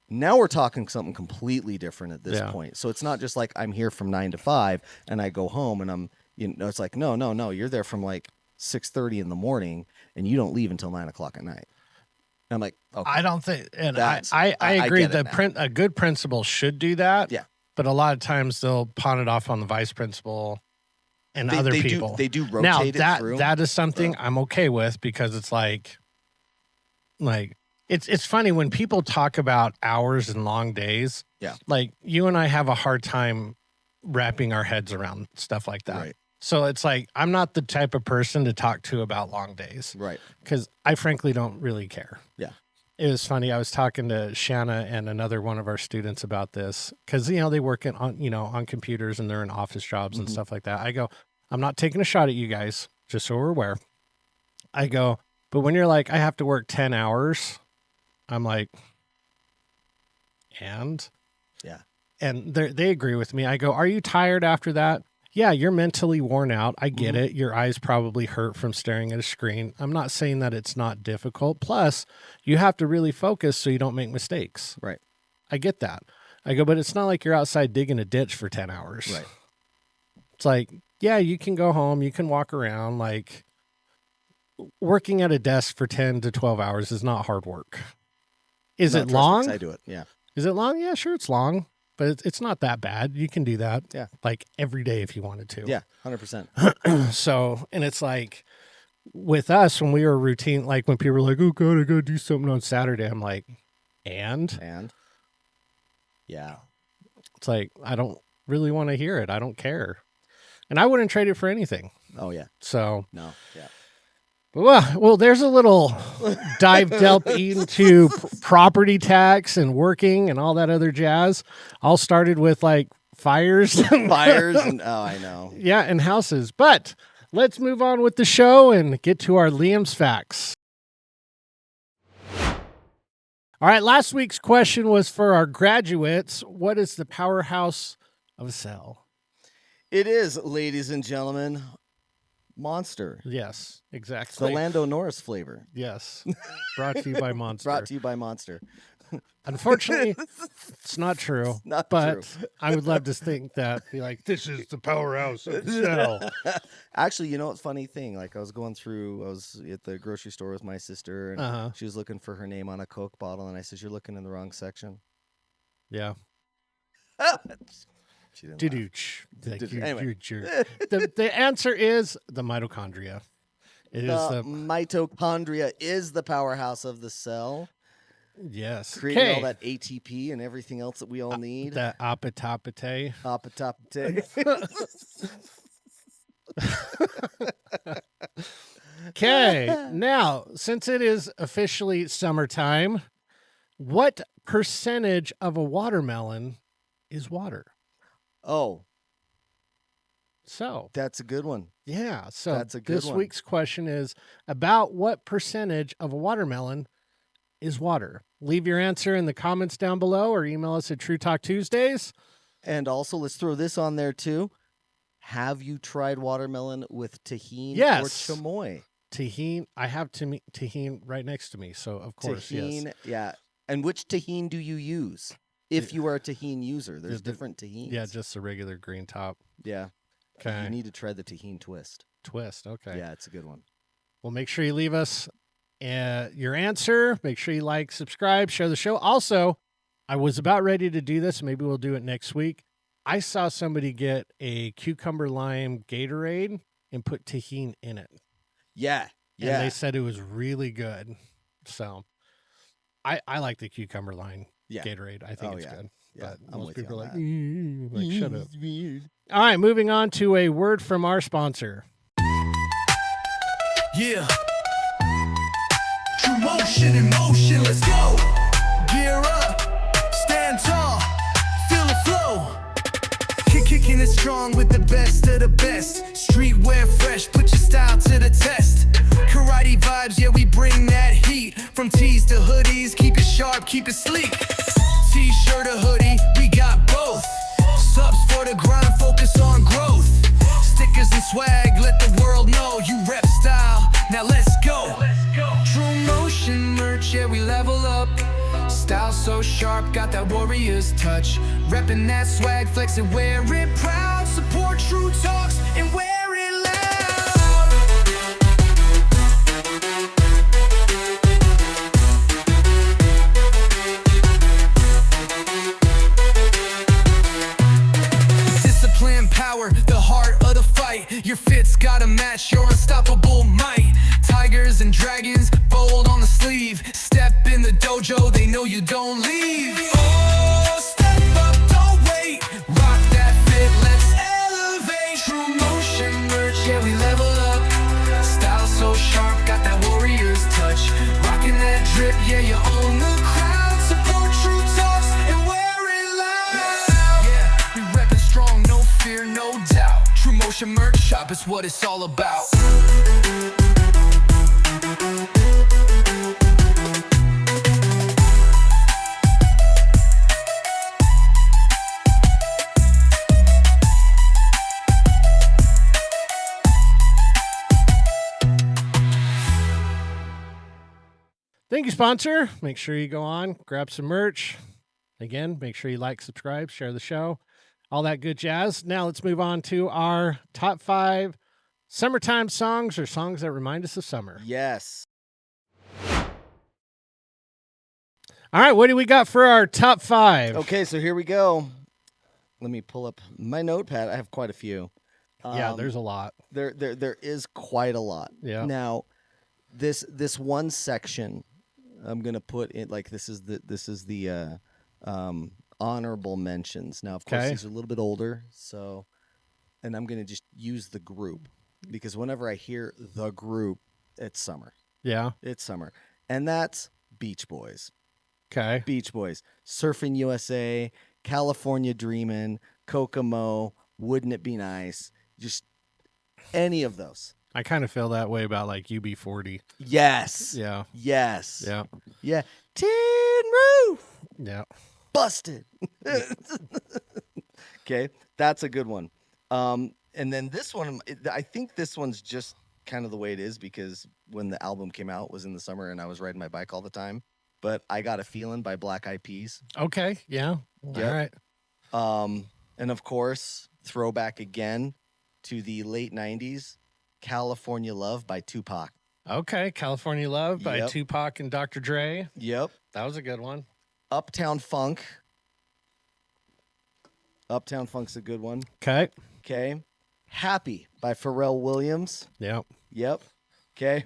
Now we're talking something completely different at this point. So it's not just I'm here from 9 to 5 and I go home and I'm, it's like, no, you're there from 6:30 in the morning and you don't leave until 9 o'clock at night. And I'm like, okay. I don't think, and I agree that a good principal should do that. Yeah. But a lot of times they'll pawn it off on the vice principal and other people. They do rotate it through. That is something I'm okay with because it's it's funny when people talk about hours and long days. Yeah. You and I have a hard time wrapping our heads around stuff like that. Right. So it's I'm not the type of person to talk to about long days. Right. Because I frankly don't really care. Yeah. It was funny. I was talking to Shanna and another one of our students about this because, they work on computers and they're in office jobs and stuff like that. I go, I'm not taking a shot at you guys, just so we're aware. I go, but when you're I have to work 10 hours, I'm like, and? Yeah. And they agree with me. I go, are you tired after that? yeah, you're mentally worn out. I get it. Your eyes probably hurt from staring at a screen. I'm not saying that it's not difficult. Plus, you have to really focus so you don't make mistakes. Right. I get that. I go, but it's not like you're outside digging a ditch for 10 hours. Right. It's like, yeah, you can go home. You can walk around. Like, working at a desk for 10 to 12 hours is not hard work. Is it long? I do it. Yeah. Is it long? Yeah, sure, it's long. But it's not that bad. You can do that. Yeah. Like every day if you wanted to. Yeah, 100%. So, and it's like with us, when we were routine, like when people were like, oh, God, I got to do something on Saturday. I'm like, and? Yeah. It's like, I don't really want to hear it. I don't care. And I wouldn't trade it for anything. Oh, yeah. So. No, yeah. Well, there's a little delve into property tax and working and all that other jazz. All started with like fires. And I know. Yeah, and houses. But let's move on with the show and get to our Liam's facts. All right, last week's question was for our graduates. What is the powerhouse of a cell? It is, ladies and gentlemen, Monster. Yes, exactly. It's the Lando Norris flavor. Yes. Brought to you by Monster. Brought to you by Monster. Unfortunately, it's not true. Not but true. I would love to think that, be like, this is the powerhouse of the cell. Actually, you know what's funny thing? Like I was at the grocery store with my sister, and she was looking for her name on a Coke bottle, and I said, "You're looking in the wrong section." Yeah. She didn't laugh. Anyway. The answer is the mitochondria. It is the mitochondria is the powerhouse of the cell. Yes. Creating all that ATP and everything else that we all need. That apatapate. Okay. Now, since it is officially summertime, what percentage of a watermelon is water? Oh. So. That's a good one. Yeah. So that's a good this one. week's question is about what percentage of a watermelon is water? Leave your answer in the comments down below or email us at TruTalk Tuesdays. And also, let's throw this on there too. Have you tried watermelon with tahini or chamoy? Tahini. I have tahini right next to me, so of course, tahini, yes. Yeah. And which tahini do you use? If you are a tahini user, there's different tahines. Yeah, just the regular green top. Yeah. Okay. You need to try the tahini twist. Twist, okay. Yeah, it's a good one. Well, make sure you leave us your answer. Make sure you like, subscribe, share the show. Also, I was about ready to do this. Maybe we'll do it next week. I saw somebody get a cucumber lime Gatorade and put tahini in it. Yeah. Yeah. And they said it was really good. So I like the cucumber lime Gatorade. I think it's good. Yeah, but most people are like, shut up. All right, moving on to a word from our sponsor. Yeah. TruMotion in motion, let's go. Gear up, stand tall, feel the flow. Kicking it strong with the best of the best. Streetwear fresh, put your style to the test. Karate vibes, yeah, we bring that heat. From tees to hoodies, keep it sharp, keep it sleek. T-shirt or hoodie, we got both. Subs for the grind, focus on growth. Stickers and swag, let the world know you rep style. Now let's go. TruMotion merch, yeah, we level up. Style so sharp, got that warrior's touch. Reppin' that swag, flex it, wear it proud. Support TruTalks and wear it loud. Discipline, power, the heart of the fight. Your fit's gotta match your unstoppable might. Tigers and dragons, bold on the sleeve. Step in the dojo, they know you don't leave. Oh, step up, don't wait. Rock that fit, let's elevate. TruMotion merch, yeah, we level up. Style so sharp, got that warrior's touch. Rocking that drip, yeah, you own the crowd. Support TruTalks and wear it loud. Yeah, we reppin' strong, no fear, no doubt. TruMotion merch shop is what it's all about. Thank you, sponsor. Make sure you go on, grab some merch. Again, make sure you like, subscribe, share the show, all that good jazz. Now let's move on to our top 5 summertime songs or songs that remind us of summer. Yes. All right, what do we got for our top 5? Okay, so here we go. Let me pull up my notepad. I have quite a few. Yeah, there's a lot. There is quite a lot. Yeah. Now, this one section, I'm gonna put in like this is the honorable mentions. Now, of course, these are a little bit older, so, and I'm gonna just use the group because whenever I hear the group, it's summer. Yeah, it's summer, and that's Beach Boys. Okay. Beach Boys, Surfing USA, California Dreamin', Kokomo, Wouldn't It Be Nice? Just any of those. I kind of feel that way about like UB40. Yes. Yeah. Yes. Yeah. Yeah. Tin Roof. Yeah. Busted. Okay, that's a good one. And then this one, I think this one's just kind of the way it is because when the album came out, it was in the summer and I was riding my bike all the time. But I Got a Feeling by Black Eyed Peas. Okay. Yeah. Yep. All right. And of course, throwback again to the late 90s, California Love by Tupac. Okay. California Love by Tupac and Dr. Dre. Yep. That was a good one. Uptown Funk. Uptown Funk's a good one. Okay. Okay. Happy by Pharrell Williams. Yep. Yep. Okay.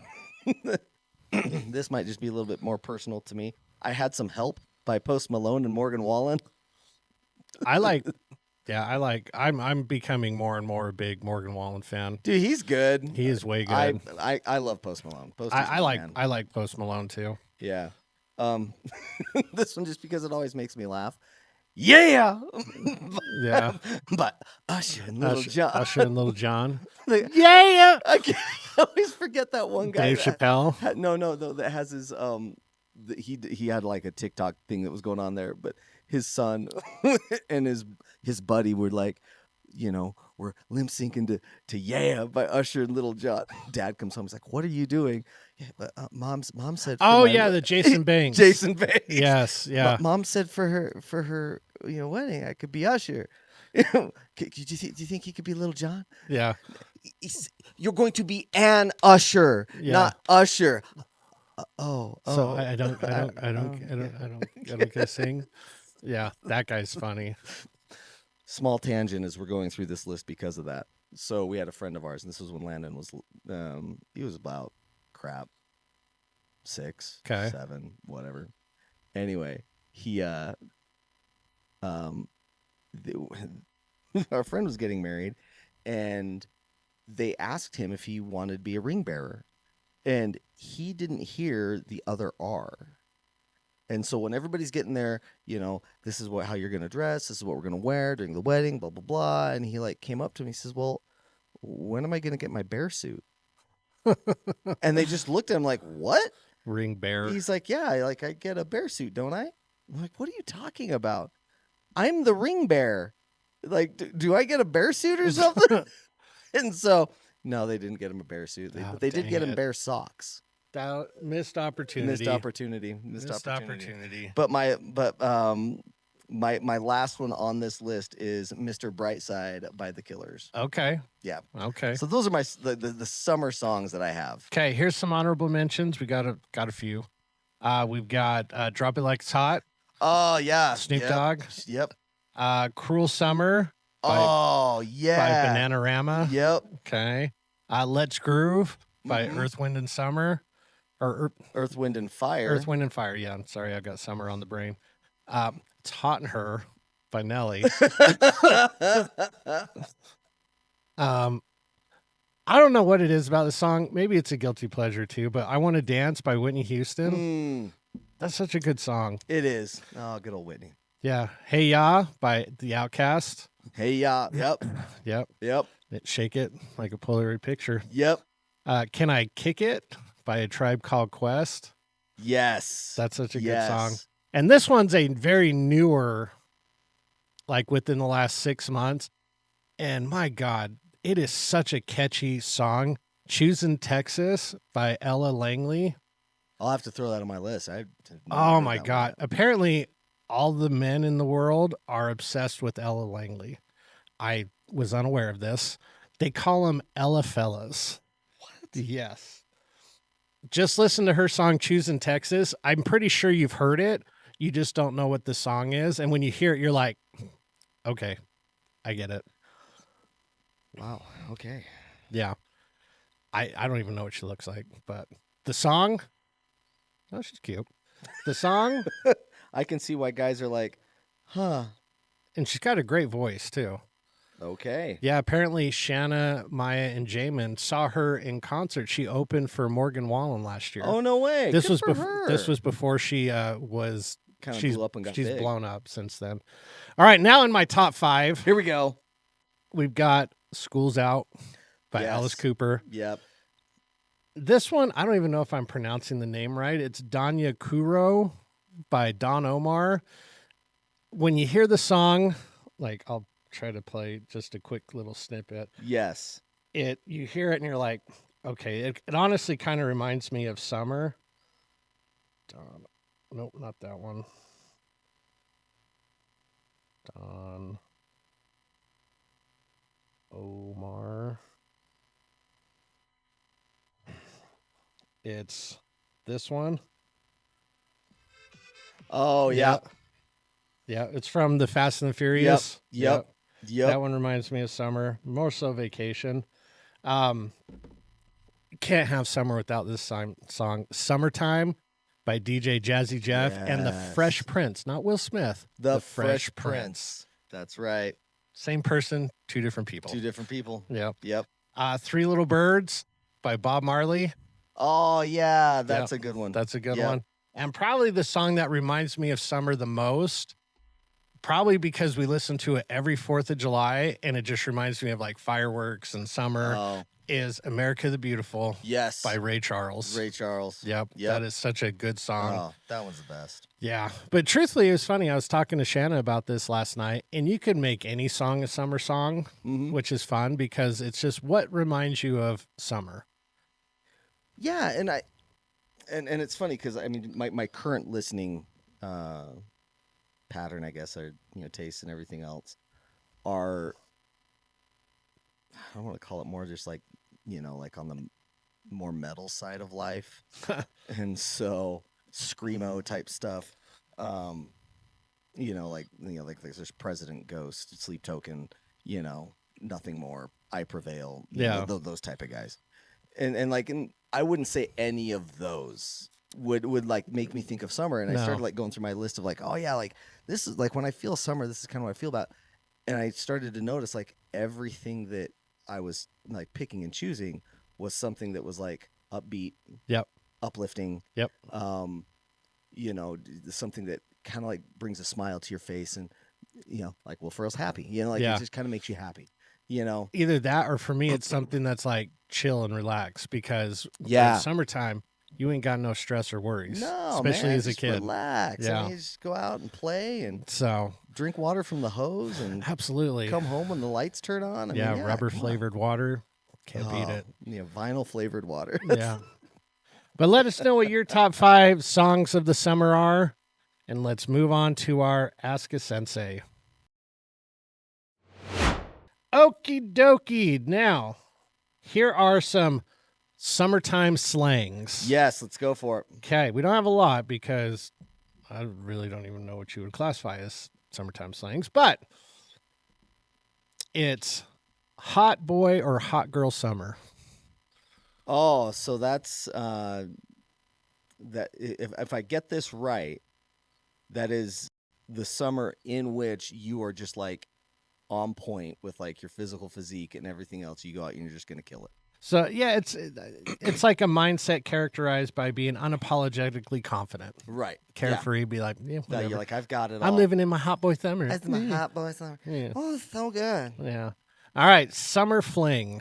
This might just be a little bit more personal to me. I Had Some Help by Post Malone and Morgan Wallen. I'm becoming more and more a big Morgan Wallen fan. Dude, he's good. He is way good. I love Post Malone. I like Post Malone too. Yeah. This one just because it always makes me laugh. Yeah. Yeah. But Usher and Little John. Usher and Little John. Yeah. I always forget that one guy. Dave Chappelle. That has his he had like a TikTok thing that was going on there, but his son and his buddy were like, we're lip syncing to Yeah by Usher and Little John. Dad comes home, he's like, "What are you doing?" Yeah, but mom said. The Jason Banks. Jason Banks. Yes, yeah. Mom said for her wedding, I could be Usher. Do you think he could be Little John? Yeah. You're going to be an Usher, not Usher. So I don't get to sing. Yeah, that guy's funny. Small tangent as we're going through this list because of that. So we had a friend of ours, and this was when Landon was, he was about 6, 7, whatever. Anyway, he, our friend was getting married, and they asked him if he wanted to be a ring bearer, and he didn't hear the other R. And so when everybody's getting there, this is how you're going to dress. This is what we're going to wear during the wedding, blah, blah, blah. And he came up to me. He says, "Well, when am I going to get my bear suit?" And they just looked at him like, "What? Ring bearer?" He's like, "Yeah, I get a bear suit, don't I?" I'm like, "What are you talking about? I'm the ring bearer. Do I get a bear suit or something?" And so, no, they didn't get him a bear suit. But they did get him bear socks. Missed opportunity. But my last one on this list is Mr. Brightside by The Killers. Okay. Yeah. Okay. So those are the summer songs that I have. Okay, here's some honorable mentions. We got a few. We've got Drop It Like It's Hot. Oh yeah. Snoop Dogg. Yep. Cruel Summer. By Bananarama. Yep. Okay. Let's Groove by Earth, Wind, and Summer. Or Earth, Wind, and Fire. Earth, Wind, and Fire. Yeah, I'm sorry. I got Summer on the brain. It's Hot in Her by Nelly. I don't know what it is about the song. Maybe it's a guilty pleasure too, but I Want to Dance by Whitney Houston. That's such a good song. It is. Oh, good old Whitney. Yeah. Hey Ya by The Outkast. Hey Ya. Yep. Yep. Shake It like a Polaroid picture. Yep. Can I Kick It by A Tribe Called Quest. Yes. That's such a good song. And this one's a very newer, within the last 6 months. And my God, it is such a catchy song. Choosing Texas by Ella Langley. I'll have to throw that on my list. Oh my God. Apparently all the men in the world are obsessed with Ella Langley. I was unaware of this. They call them Ella Fellas. What? Yes. Just listen to her song Choosing Texas. I'm pretty sure you've heard it. You just don't know what the song is. And when you hear it, you're like, okay, I get it. Wow. Okay. Yeah. I don't even know what she looks like, but the song, oh, she's cute. The song, I can see why guys are like, huh. and she's got a great voice too. Okay. Yeah, apparently Shanna, Maya, and Jamin saw her in concert. She opened for Morgan Wallen last year. Oh, no way. This Good was for her. This was before she was Kind of she's blew up and got she's big. blown up since then. All right, now in my top 5, Here we go. we've got School's Out by Yes. Alice Cooper. Yep. This one, I don't even know if I'm pronouncing the name right. It's Danya Kuro by Don Omar. When you hear the song, like I'll try to play just a quick little snippet. Yes. You hear it and you're like, okay, it honestly kind of reminds me of summer. Nope, not that one. Don Omar. It's this one. Oh, yeah. Yeah, it's from the Fast and the Furious. Yep. That one reminds me of summer, more so vacation. Can't have summer without this song. Summertime by DJ Jazzy Jeff and the Yes. Fresh Prince, not Will Smith. The Fresh Prince. That's right. Same person, two different people. Two different people. Yeah. Yep. Three Little Birds by Bob Marley. Oh, yeah. That's a good one. That's a good Yep. one. And probably the song that reminds me of summer the most, probably because we listen to it every 4th of July and it just reminds me of like fireworks and summer, Oh, is America the Beautiful yes. by Ray Charles. Ray Charles. Yep. That is such a good song. Oh, that one's the best. Yeah. But truthfully, it was funny. I was talking to Shanna about this last night, and you could make any song a summer song, Mhm. which is fun because it's just what reminds you of summer. Yeah, and it's funny because I mean my current listening pattern, I guess, or taste and everything else are, I don't want to call it more just like like on the more metal side of life, and so screamo type stuff, like there's President Ghost, Sleep Token, Nothing More, I Prevail, those type of guys. And I wouldn't say any of those would like make me think of summer. And I started like going through my list of like, oh yeah, like this is like when I feel summer, this is kind of what I feel about. And I started to notice like everything that I was like picking and choosing was something that was like upbeat, uplifting, something that kind of like brings a smile to your face, and like Will Ferrell's Happy, it just kind of makes you happy. Either that or for me, it's something that's like chill and relax because in summertime, you ain't got no stress or worries. No, especially man, as a just kid. Relax. Yeah. I mean, you just go out and play and So drink water from the hose and absolutely come home when the lights turn on. I mean, rubber flavored water. Can't beat it. Vinyl flavored water. Yeah. But let us know what your top 5 songs of the summer are. And let's move on to our Ask a Sensei. Okie dokie. Now, here are some summertime slangs. Yes, let's go for it. Okay, we don't have a lot because I really don't even know what you would classify as summertime slangs, but it's hot boy or hot girl summer. Oh, so that's that. If I get this right, that is the summer in which you are just like on point with like your physical physique and everything else. You go out and you're just gonna kill it. So yeah, it's like a mindset characterized by being unapologetically confident, right? Carefree, be like, yeah, no, whatever. you're like, I've got it. I'm living in my hot boy summer. That's my hot boy summer. Yeah. Oh, it's so good. Yeah. All right, summer fling.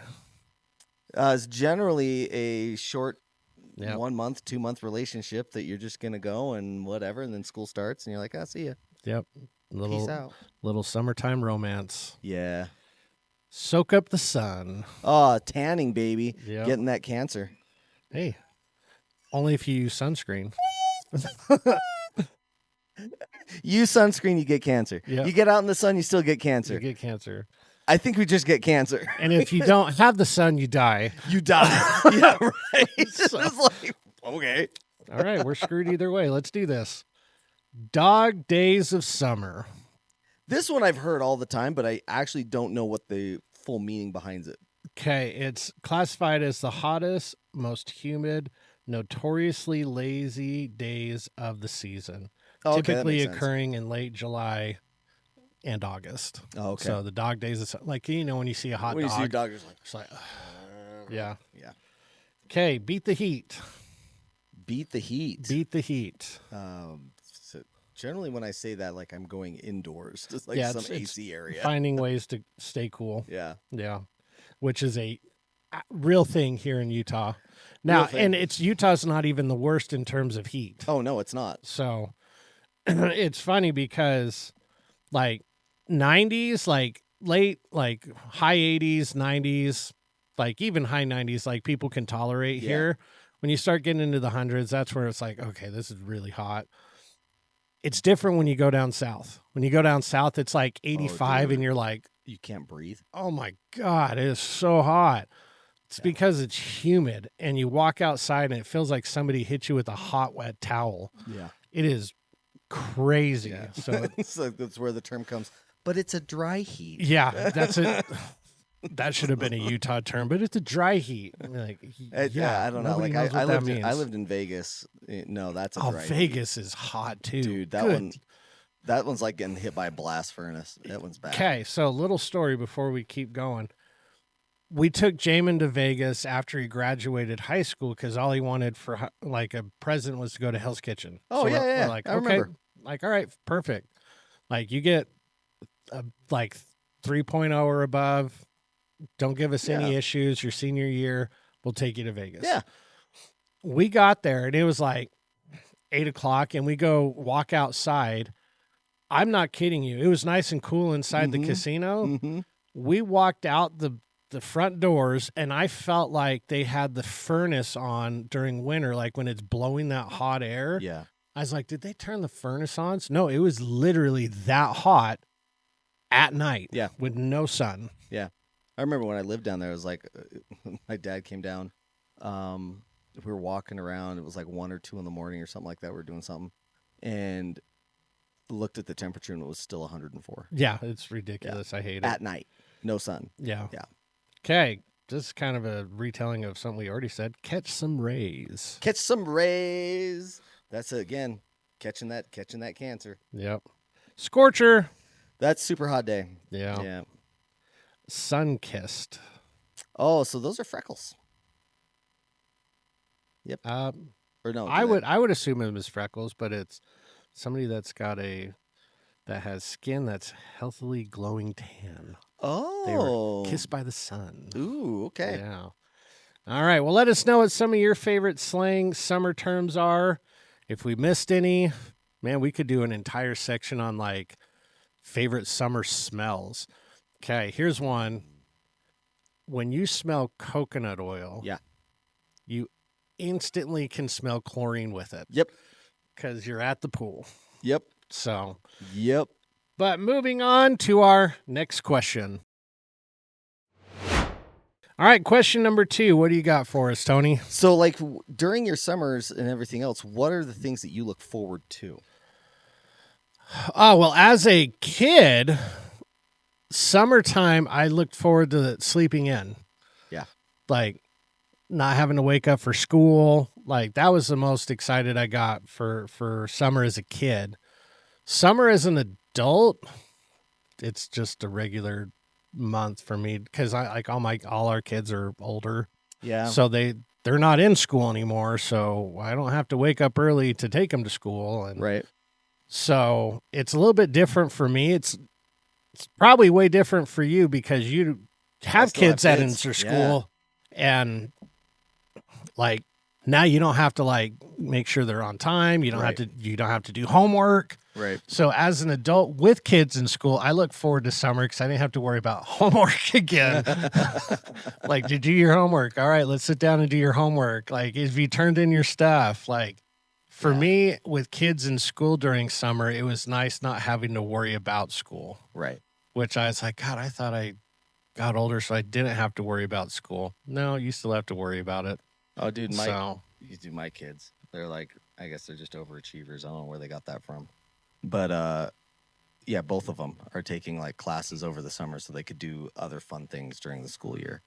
It's generally a short 1 month, 2 month relationship that you're just gonna go and whatever, and then school starts and you're like, I'll see ya. Yep. Peace out. Little summertime romance. Yeah. Soak up the sun. Oh, tanning, baby. Yep. Getting that cancer. Hey, Only if you use sunscreen. Use sunscreen, you get cancer. Yep. You get out in the sun, you still get cancer. You get cancer. I think we just get cancer. And if you don't have the sun, you die. You die. Yeah, right. It's like, okay. All right, we're screwed either way. Let's do this. Dog Days of Summer. This one I've heard all the time, but I actually don't know what the full meaning behind it. Okay, it's classified as the hottest, most humid, notoriously lazy days of the season. Okay, typically occurring in late July and August. Oh, okay. So the dog days of like, you know, when you see a hot when dog. you see a dog, it's It's like, yeah. Yeah. Okay, beat the heat. Beat the heat. Beat the heat. So generally when I say that, like I'm going indoors, just like some AC area. Finding ways to stay cool. Yeah. Yeah. Which is a real thing here in Utah. Now, and Utah's not even the worst in terms of heat. Oh, no, it's not. So it's funny because like 90s, like late, like high 80s, 90s, like even high 90s, like people can tolerate here. When you start getting into the hundreds, that's where it's like, okay, this is really hot. It's different when you go down south. When you go down south, it's like 85 and you're like, you can't breathe. Oh my God, it is so hot. It's because it's humid and you walk outside and it feels like somebody hit you with a hot, wet towel. Yeah. It is crazy. Yeah. So, so that's where the term comes. But it's a dry heat. Yeah, that's it. That should have been a Utah term, but it's a dry heat. Like, I don't know. Like I lived in Vegas. No, that's a dry heat. Vegas is hot too. Dude, that one's like getting hit by a blast furnace. That one's bad. Okay, so a little story before we keep going. We took Jamin to Vegas after he graduated high school because all he wanted for like a present was to go to Hell's Kitchen. Oh, so yeah. We're like, I okay, remember. like, all right, perfect. Like you get like 3.0 or above. Don't give us any issues. Your senior year, we'll take you to Vegas. Yeah. We got there and it was like 8 o'clock and we go walk outside. I'm not kidding you. It was nice and cool inside the casino. Mm-hmm. We walked out the front doors and I felt like they had the furnace on during winter, like when it's blowing that hot air. Yeah. I was like, did they turn the furnace on? No, it was literally that hot at night. Yeah. With no sun. Yeah. I remember when I lived down there, it was like my dad came down. We were walking around. It was like 1 or 2 in the morning or something like that. We were doing something and looked at the temperature and it was still 104. Yeah, it's ridiculous. Yeah. I hate it. At night. No sun. Yeah. Yeah. Okay. This is kind of a retelling of something we already said. Catch some rays. Catch some rays. That's it again. Catching that cancer. Yep. Scorcher. That's super hot day. Yeah. Yeah. Sun-kissed. Oh, so those are freckles. Yep. Or no? I would assume it was freckles, but it's somebody that has skin that's healthily glowing tan. Oh. They were kissed by the sun. Ooh, okay. Yeah. All right. Well, let us know what some of your favorite slang summer terms are. If we missed any, man, we could do an entire section on like favorite summer smells. Okay, here's one. When you smell coconut oil, you instantly can smell chlorine with it. Yep. Because you're at the pool. Yep. So. Yep. But moving on to our next question. All right, question number 2. What do you got for us, Tony? So, like, during your summers and everything else, what are the things that you look forward to? Oh, well, as a kid, summertime, I looked forward to sleeping in. Yeah. Like, not having to wake up for school. Like, that was the most excited I got for summer as a kid. Summer as an adult, it's just a regular month for me because all our kids are older. Yeah. So they're not in school anymore, so I don't have to wake up early to take them to school. And right. So it's a little bit different for me. It's probably way different for you because you have kids that enter school and like now you don't have to like make sure they're on time. You don't have to do homework. Right. So as an adult with kids in school, I look forward to summer because I didn't have to worry about homework again. Like, did you do your homework? All right, let's sit down and do your homework. Like, if you turned in your stuff, like, for me, with kids in school during summer, it was nice not having to worry about school. Right. Which I was like, God, I thought I got older so I didn't have to worry about school. No, you still have to worry about it. Oh, dude, my kids, they're like, I guess they're just overachievers. I don't know where they got that from. But, yeah, both of them are taking, like, classes over the summer so they could do other fun things during the school year.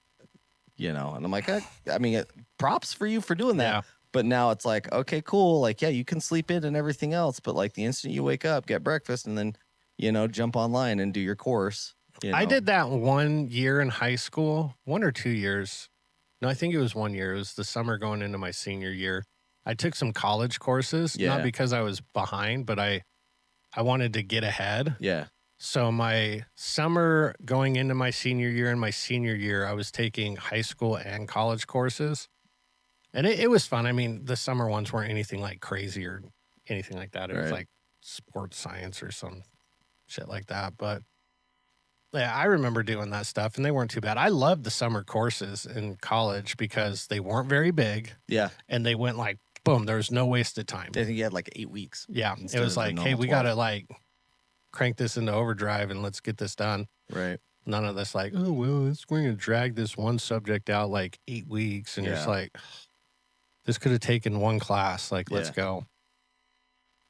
You know, and I'm like, I mean, props for you for doing that. Yeah. But now it's like, okay, cool. Like, yeah, you can sleep in and everything else. But, like, the instant you wake up, get breakfast, and then, you know, jump online and do your course. You know? I did that 1 year in high school, 1 or 2 years. No, I think it was 1 year. It was the summer going into my senior year. I took some college courses, not because I was behind, but I wanted to get ahead. Yeah. So my summer going into my senior year and my senior year, I was taking high school and college courses. And it was fun. I mean, the summer ones weren't anything like crazy or anything like that. It was like sports science or some shit like that. But yeah, I remember doing that stuff and they weren't too bad. I loved the summer courses in college because they weren't very big. Yeah. And they went like, boom, there was no wasted time. I think you had like 8 weeks. Yeah. It was like, hey, we got to like crank this into overdrive and let's get this done. Right. None of this like, oh, well, we're going to drag this one subject out like 8 weeks. And you're just like, this could have taken one class. Like, let's go.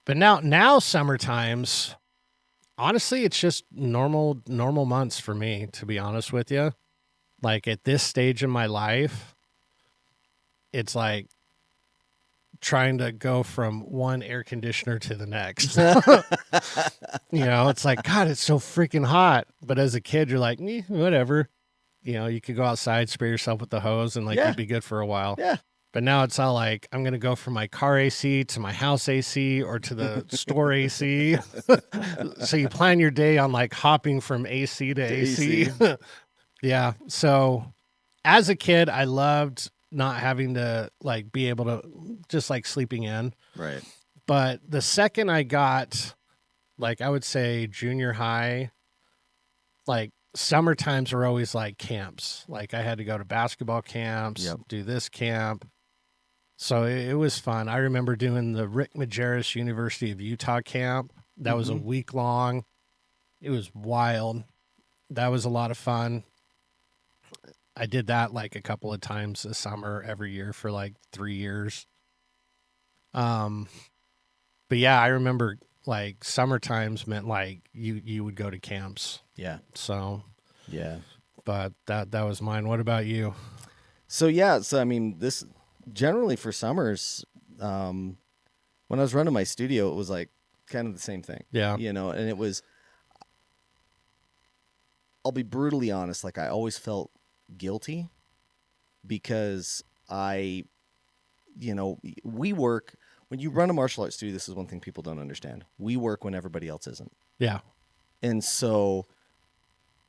But now summer times, honestly, it's just normal months for me, to be honest with you. Like at this stage in my life, it's like trying to go from one air conditioner to the next. You know, it's like, God, it's so freaking hot. But as a kid, you're like, whatever. You know, you could go outside, spray yourself with the hose, and like you'd be good for a while. Yeah. But now it's all like, I'm going to go from my car AC to my house AC or to the store AC. So you plan your day on like hopping from AC to AC. Yeah. So as a kid, I loved not having to like be able to just like sleeping in. Right. But the second I got, like, I would say junior high, like summer times were always like camps. Like I had to go to basketball camps, do this camp. So it was fun. I remember doing the Rick Majerus University of Utah camp. That was a week long. It was wild. That was a lot of fun. I did that like a couple of times a summer every year for like 3 years. But yeah, I remember like summer times meant like you would go to camps. Yeah. So yeah. But that was mine. What about you? So I mean, this generally for summers, when I was running my studio, it was like kind of the same thing. Yeah. You know, and it was, I'll be brutally honest, like I always felt guilty because we work, when you run a martial arts studio, this is one thing people don't understand. We work when everybody else isn't. Yeah. And so,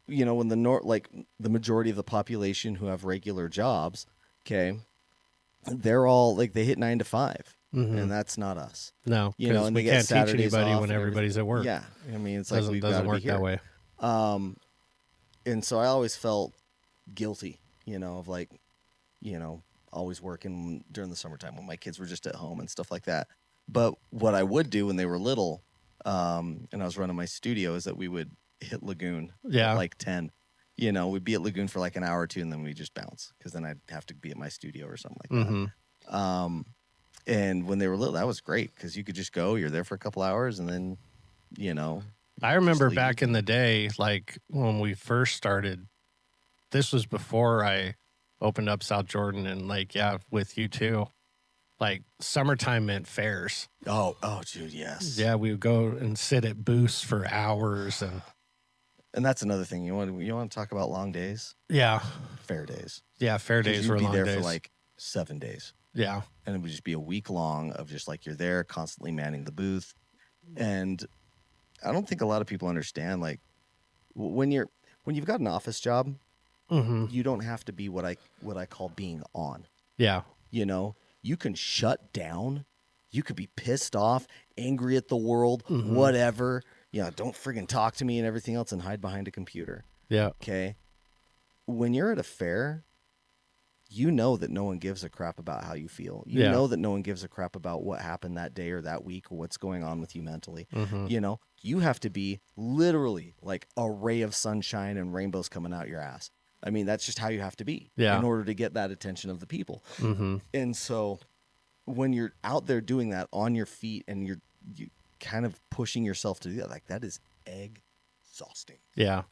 you know, when the majority of the population who have regular jobs, okay, they're all like they hit 9 to 5, and that's not us. No, you know, and we they can't get Saturdays teach anybody off when everybody's at work. Yeah, I mean, it's like we doesn't work be here. that way. And so I always felt guilty, you know, of like, you know, always working during the summertime when my kids were just at home and stuff like that. But what I would do when they were little, and I was running my studio, is that we would hit Lagoon at like 10. You know, we'd be at Lagoon for like an hour or two, and then we'd just bounce because then I'd have to be at my studio or something like that. And when they were little, that was great because you could just go, you're there for a couple hours, and then, you know. I remember back in the day, like when we first started, this was before I opened up South Jordan and like, with you too. Like summertime meant fairs. Oh, dude, yes. Yeah, we would go and sit at booths for hours and that's another thing. You want to talk about long days? Yeah. Fair days. Yeah, fair days were long days. You'd be there for like 7 days. Yeah. And it would just be a week long of just like you're there constantly manning the booth. And I don't think a lot of people understand, like when you've got an office job, you don't have to be what I call being on. Yeah. You know, you can shut down, you could be pissed off angry at the world, Mhm. whatever. Don't friggin' talk to me and everything else and hide behind a computer. Yeah. Okay. When you're at a fair, you know that no one gives a crap about how you feel. You Yeah. know that no one gives a crap about what happened that day or that week or what's going on with you mentally. Mhm. You have to be literally like a ray of sunshine and rainbows coming out your ass. I mean, that's just how you have to be in order to get that attention of the people. Mhm. And so when you're out there doing that on your feet and you kind of pushing yourself to do that, like that is exhausting. Yeah.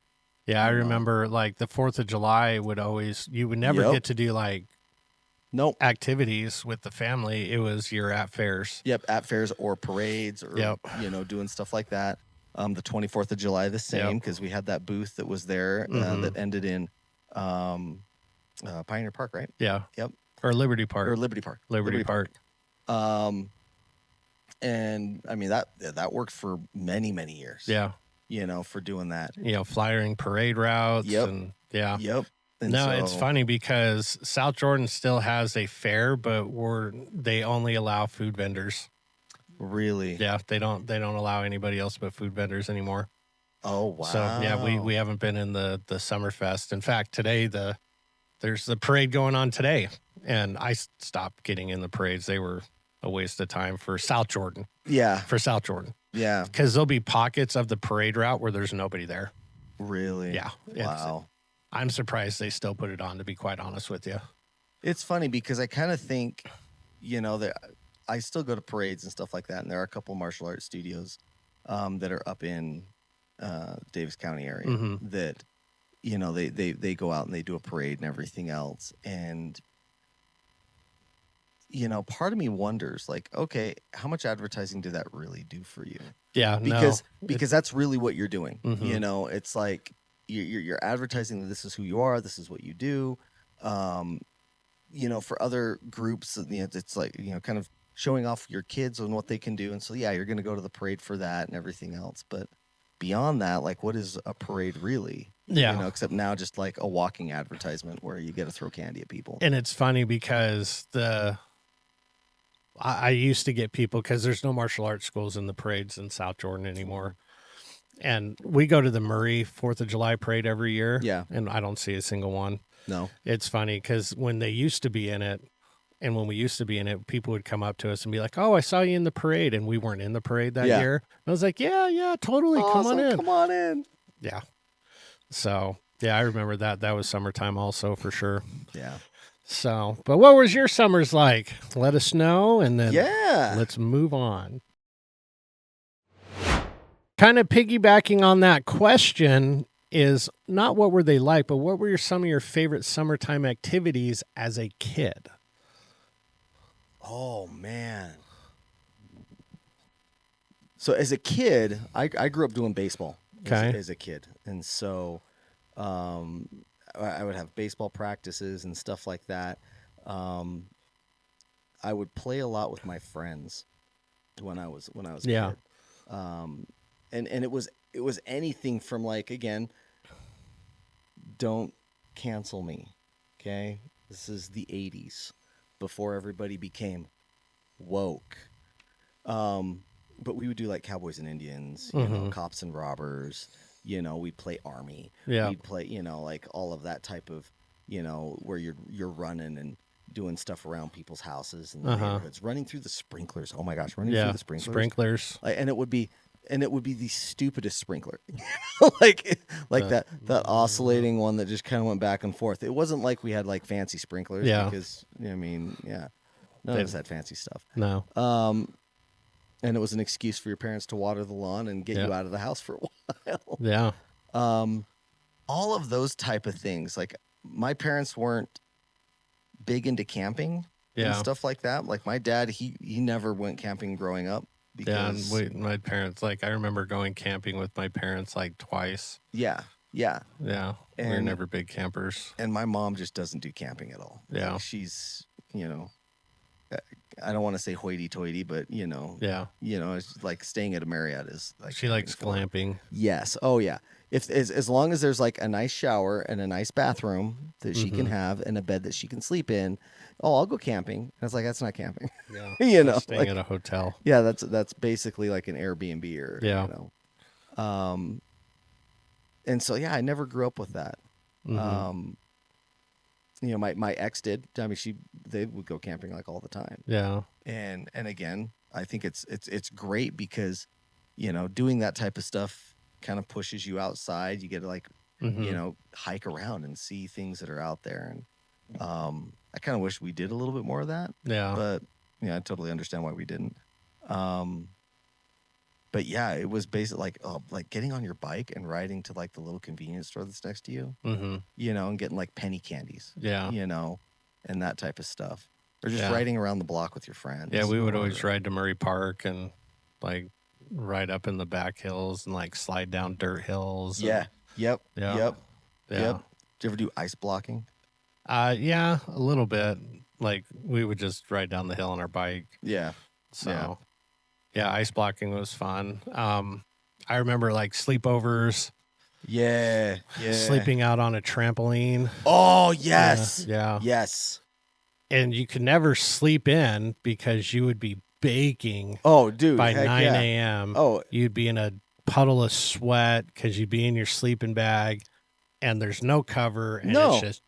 Yeah, I remember like the 4th of July you would never get to do like activities with the family. It was you're at fairs. Yep, at fairs or parades or doing stuff like that. The 24th of July the same because we had that booth that was there that ended in Pioneer Park, right? Yeah. Yep. Or Liberty Park. Liberty Park. And I mean that worked for many, many years. Yeah. For doing that. Flyering parade routes. Yep. And yeah. Yep. And no, it's funny because South Jordan still has a fair, but they only allow food vendors. Really? Yeah, they don't allow anybody else but food vendors anymore. Oh wow. So yeah, we haven't been in the Summerfest. In fact, today there's the parade going on today, and I stopped getting in the parades. They were a waste of time for South Jordan. Yeah. For South Jordan. Yeah. Because there'll be pockets of the parade route where there's nobody there. Really? Yeah. Wow. I'm surprised they still put it on, to be quite honest with you. It's funny because I kind of think, that I still go to parades and stuff like that, and there are a couple martial arts studios that are up in Davis County area that, they go out and they do a parade and everything else. And, part of me wonders, like, okay, how much advertising did that really do for you? Yeah, because that's really what you're doing. It's like you're advertising that this is who you are, this is what you do. For other groups, it's like kind of showing off your kids and what they can do, and so you're going to go to the parade for that and everything else. But beyond that, like, what is a parade really? Yeah, except now just like a walking advertisement where you get to throw candy at people. And it's funny because I used to get people, because there's no martial arts schools in the parades in South Jordan anymore. And we go to the Murray 4th of July parade every year. Yeah. And I don't see a single one. No. It's funny because when they used to be in it, and when we used to be in it, people would come up to us and be like, "Oh, I saw you in the parade." And we weren't in the parade that year. And I was like, yeah, totally. Awesome. Come on in. Yeah. So, yeah, I remember that. That was summertime also for sure. Yeah. So, but what was your summers like? Let us know, and then let's move on. Kind of piggybacking on that question is not what were they like, but what were some of your favorite summertime activities as a kid? Oh, man. So as a kid, I grew up doing baseball as a kid. And so I would have baseball practices and stuff like that. I would play a lot with my friends when I was a kid. And it was anything from, like, again, don't cancel me. Okay? This is the 80s before everybody became woke. But we would do like Cowboys and Indians, cops and robbers, we'd play Army. Yeah. We'd play, like all of that type of, where you're running and doing stuff around people's houses and the neighborhoods, running through the sprinklers. Oh my gosh, running through the sprinklers. And it would be the stupidest sprinkler, like that oscillating one that just kind of went back and forth. It wasn't like we had like fancy sprinklers, because none of us had fancy stuff. No. And it was an excuse for your parents to water the lawn and get you out of the house for a while. Yeah. All of those type of things. Like, my parents weren't big into camping and stuff like that. Like, my dad, he never went camping growing up. Because, my parents, like, I remember going camping with my parents like twice. Yeah. We were never big campers. And my mom just doesn't do camping at all. Yeah. Like, she's, I don't want to say hoity-toity, but Yeah. It's like staying at a Marriott is like She likes glamping. Yes. Oh yeah. If as long as there's like a nice shower and a nice bathroom that she can have and a bed that she can sleep in, I'll go camping. And it's like that's not camping. Yeah. Staying at a hotel. Yeah, that's basically like an Airbnb or yeah. And so yeah, I never grew up with that. My ex did. I mean, they would go camping like all the time. Yeah. And again, I think it's great because, doing that type of stuff kind of pushes you outside. You get to like, hike around and see things that are out there. And I kind of wish we did a little bit more of that. Yeah. But I totally understand why we didn't. But yeah, it was basically like getting on your bike and riding to like the little convenience store that's next to you, and getting like penny candies, and that type of stuff. Or just riding around the block with your friends. Yeah, we would always ride to Murray Park and like ride up in the back hills and like slide down dirt hills. Yep. Yeah. Did you ever do ice blocking? Yeah, a little bit. Like we would just ride down the hill on our bike. Yeah. So yeah, ice blocking was fun. I remember like sleepovers. Yeah. Sleeping out on a trampoline. Oh, yes. Yeah. Yes. And you could never sleep in because you would be baking. Oh, dude. By 9 a.m. Oh. You'd be in a puddle of sweat because you'd be in your sleeping bag and there's no cover. And it's just.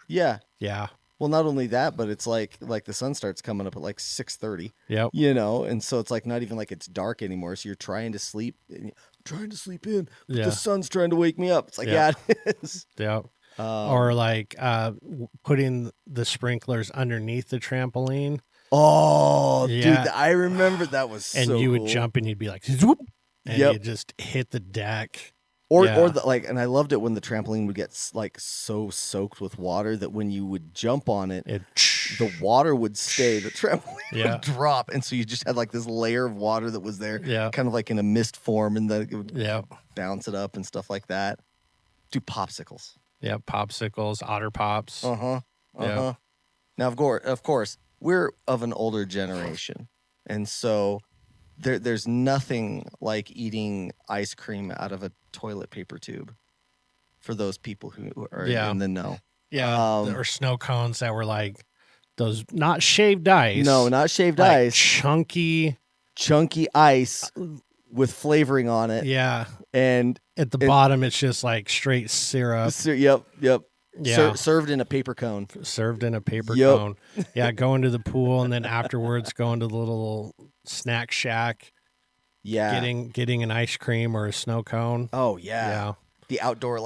Yeah. Yeah. Well, not only that, but it's like the sun starts coming up at like 6:30. Yep. And so it's like not even like it's dark anymore. So you're trying to sleep. I'm trying to sleep in. But the sun's trying to wake me up. It's like, it is. Yep. Or like putting the sprinklers underneath the trampoline. Oh, dude, I remember that was so cool. And you would jump and you'd be like, whoop, and you just hit the deck. Or and I loved it when the trampoline would get like so soaked with water that when you would jump on it, the water would stay, the trampoline would drop, and so you just had like this layer of water that was there, kind of like in a mist form, and then it would bounce it up and stuff like that. Do popsicles. Yeah, popsicles, Otter Pops. Yeah. Now, of course, we're of an older generation, and so there's nothing like eating ice cream out of a toilet paper tube for those people who are in the know. Yeah, or snow cones that were like those, not shaved ice. No, not shaved like ice. Chunky ice with flavoring on it. Yeah. And at the bottom, it's just like straight syrup. Yep. Yeah. Served in a paper cone. Cone. Yeah, going to the pool and then afterwards going to the little snack shack. Yeah. Getting an ice cream or a snow cone. Oh, yeah. Yeah. The outdoor,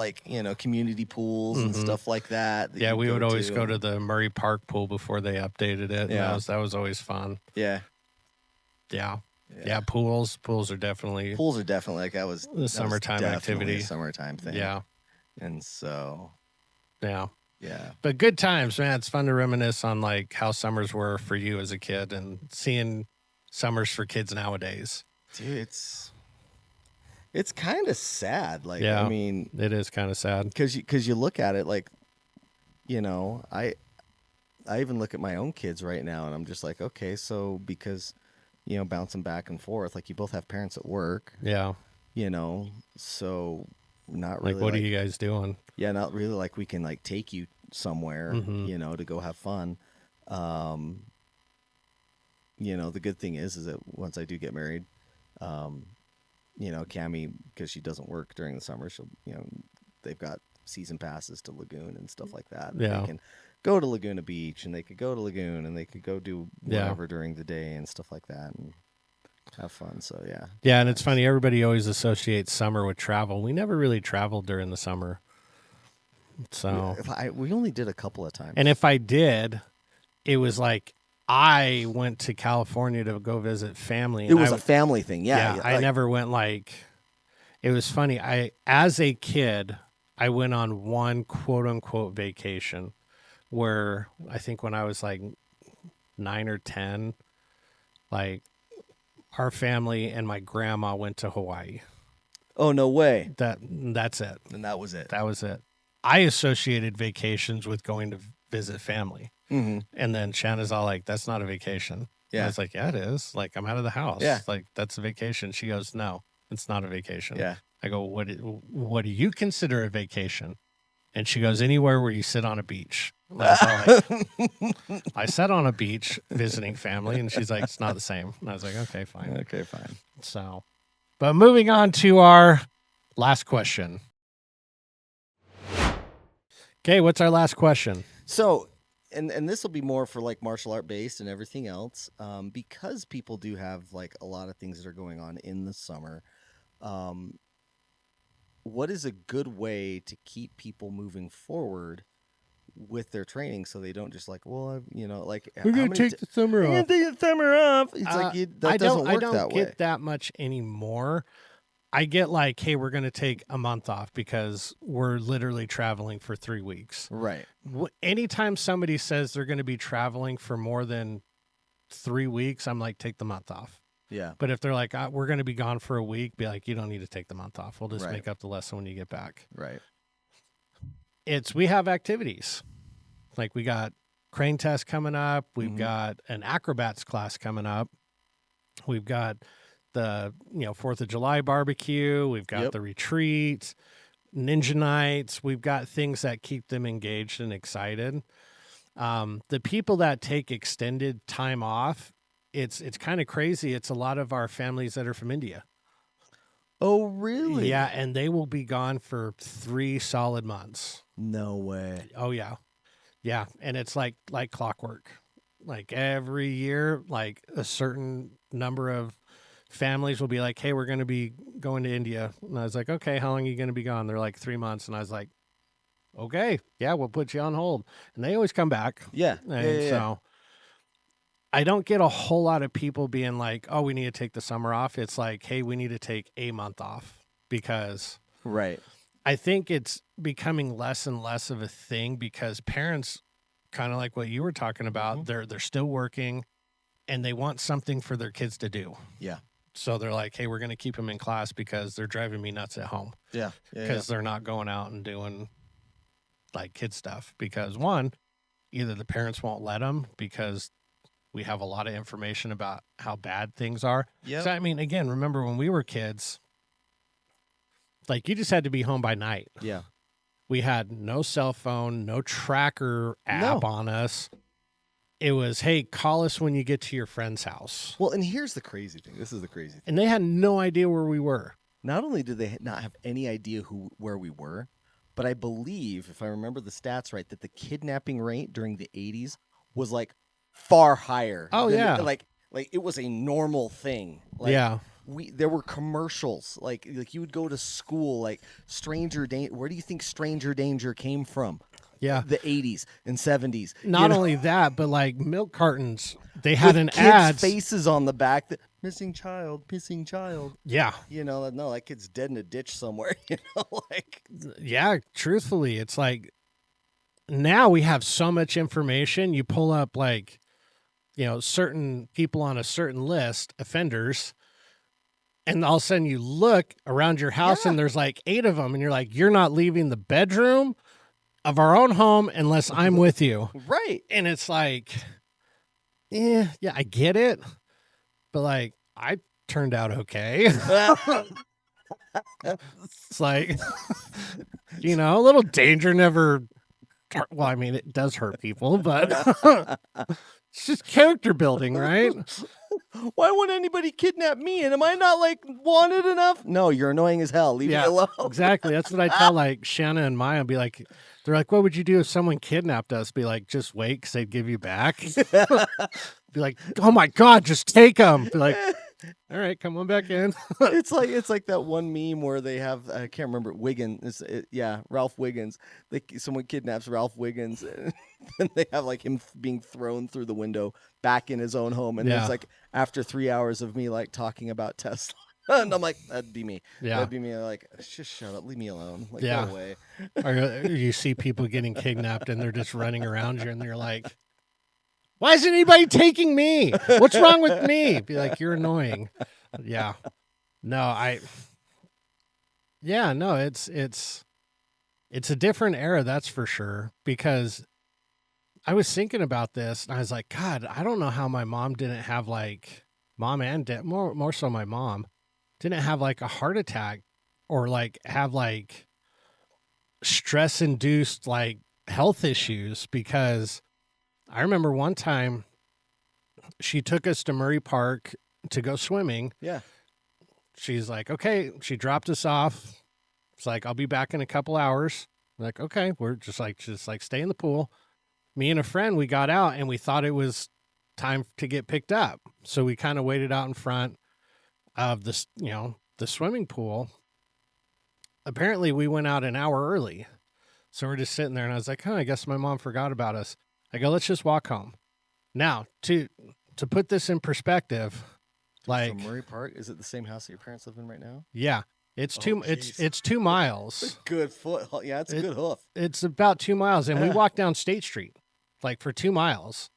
community pools and stuff like that. Yeah, we would always go to the Murray Park pool before they updated it. Yeah. That was always fun. Yeah. Yeah, pools are definitely like that was the summertime activity. A summertime thing. Yeah. And so yeah. Yeah. But good times, man. It's fun to reminisce on like how summers were for you as a kid and seeing summers for kids nowadays. Dude, it's kind of sad. Like, yeah, I mean, it is kind of sad because you look at it like, I even look at my own kids right now and I'm just like, okay, so because, bouncing back and forth, like you both have parents at work. Yeah. So not really. Like, what are you guys doing? Yeah, not really like we can like take you somewhere, to go have fun. The good thing is that once I do get married, Cammie, because she doesn't work during the summer, she'll, they've got season passes to Lagoon and stuff like that. Yeah. They can go to Laguna Beach and they could go to Lagoon and they could go do whatever during the day and stuff like that and have fun. So, yeah. Yeah, and it's funny. Everybody always associates summer with travel. We never really traveled during the summer. So we only did a couple of times. And if I did, it was like I went to California to go visit family. And it was a family thing. Yeah. I never went like, it was funny. As a kid, I went on one quote unquote vacation where I think when I was like 9 or 10, like our family and my grandma went to Hawaii. Oh, no way. That's it. And that was it. That was it. I associated vacations with going to visit family. Mm-hmm. And then Shanna's all like, that's not a vacation. Yeah. I was like, yeah, it is. Like, I'm out of the house. Yeah. Like, that's a vacation. She goes, no, it's not a vacation. Yeah. I go, what do you consider a vacation? And she goes, anywhere where you sit on a beach. And I was like, I sat on a beach visiting family, and she's like, it's not the same. And I was like, okay, fine. Okay, fine. So, but moving on to our last question. Okay, what's our last question? So, and this will be more for like martial art based and everything else, because people do have like a lot of things that are going on in the summer. What is a good way to keep people moving forward with their training so they don't just like, well, you know, like We're gonna take the summer off. Take the summer off. It's like that doesn't work that way. I don't get that much anymore. I get like, hey, we're gonna take a month off because we're literally traveling for 3 weeks. Right. Anytime somebody says they're going to be traveling for more than 3 weeks, I'm like, take the month off. Yeah. But if they're like, we're going to be gone for a week, be like, you don't need to take the month off. We'll just Right. make up the lesson when you get back. Right. We have activities. Like we got crane test coming up. We've got an acrobats class coming up. We've got the 4th of July barbecue. We've got the retreat, ninja nights. We've got things that keep them engaged and excited. The people that take extended time off, it's kind of crazy. It's a lot of our families that are from India. Oh, really? Yeah, and they will be gone for 3 solid months. No way. Oh yeah. Yeah, and it's like clockwork. Like every year, like a certain number of families will be like, hey, we're going to be going to India. And I was like, okay, how long are you going to be gone? They're like 3 months. And I was like, okay, yeah, we'll put you on hold. And they always come back. Yeah. And so I don't get a whole lot of people being like, oh, we need to take the summer off. It's like, hey, we need to take a month off because Right. I think it's becoming less and less of a thing because parents, kind of like what you were talking about, they're still working and they want something for their kids to do. Yeah. So they're like, hey, we're going to keep them in class because they're driving me nuts at home. Yeah. Because they're not going out and doing like kid stuff. Because one, either the parents won't let them because we have a lot of information about how bad things are. Yeah. So, I mean, again, remember when we were kids, like you just had to be home by night. Yeah. We had no cell phone, no tracker app on us. It was, hey, call us when you get to your friend's house. Well, and here's the crazy thing. This is the crazy thing. And they had no idea where we were. Not only did they not have any idea where we were, but I believe, if I remember the stats right, that the kidnapping rate during the 80s was like far higher. Oh, yeah. Like it was a normal thing. Like, yeah. There were commercials. Like you would go to school, like where do you think Stranger Danger came from? Yeah. The 80s and 70s. Not only that, but like milk cartons, they had an ad. Faces on the back that missing child. Yeah. No, that kid's dead in a ditch somewhere. Yeah, truthfully, it's like now we have so much information. You pull up like, certain people on a certain list, offenders, and all of a sudden you look around your house and there's like 8 of them, and you're like, you're not leaving the bedroom of our own home unless I'm with you. Right. And it's like, yeah, I get it. But like, I turned out okay. It's like, a little danger never, well, I mean, it does hurt people, but it's just character building, right? Why won't anybody kidnap me? And am I not like wanted enough? No, you're annoying as hell. Leave me alone. Exactly. That's what I tell like Shanna and Maya. Be like, they're like, what would you do if someone kidnapped us? Be like, just wait, because they'd give you back. Be like, oh my God, just take them. Be like, all right, come on back in. It's like that one meme where they have, I can't remember, Wiggins. Ralph Wiggins. Someone kidnaps Ralph Wiggins, and they have like him being thrown through the window back in his own home. And it's like after 3 hours of me like talking about Tesla. And I'm like, that'd be me. Yeah. That'd be me. Like, just shut up. Leave me alone. Like, go away. Or you see people getting kidnapped and they're just running around you and they're like, why isn't anybody taking me? What's wrong with me? Be like, you're annoying. Yeah. No, it's a different era, that's for sure. Because I was thinking about this, and I was like, God, I don't know how my mom didn't have like mom and dad, more so my mom didn't have like a heart attack or like have like stress induced like health issues, because I remember one time she took us to Murray Park to go swimming. Yeah. She's like, okay, she dropped us off. It's like, I'll be back in a couple hours. I'm like, okay, we're just like stay in the pool. Me and a friend, we got out and we thought it was time to get picked up. So we kind of waited out in front of this, the swimming pool. Apparently we went out an hour early. So we're just sitting there and I was like, I guess my mom forgot about us. I go, let's just walk home. Now, to put this in perspective, like From Murray Park, is it the same house that your parents live in right now? yeah, it's it's 2 miles. Good foot. Yeah, it's a good hoof. It's about 2 miles, and we walked down State Street like for 2 miles,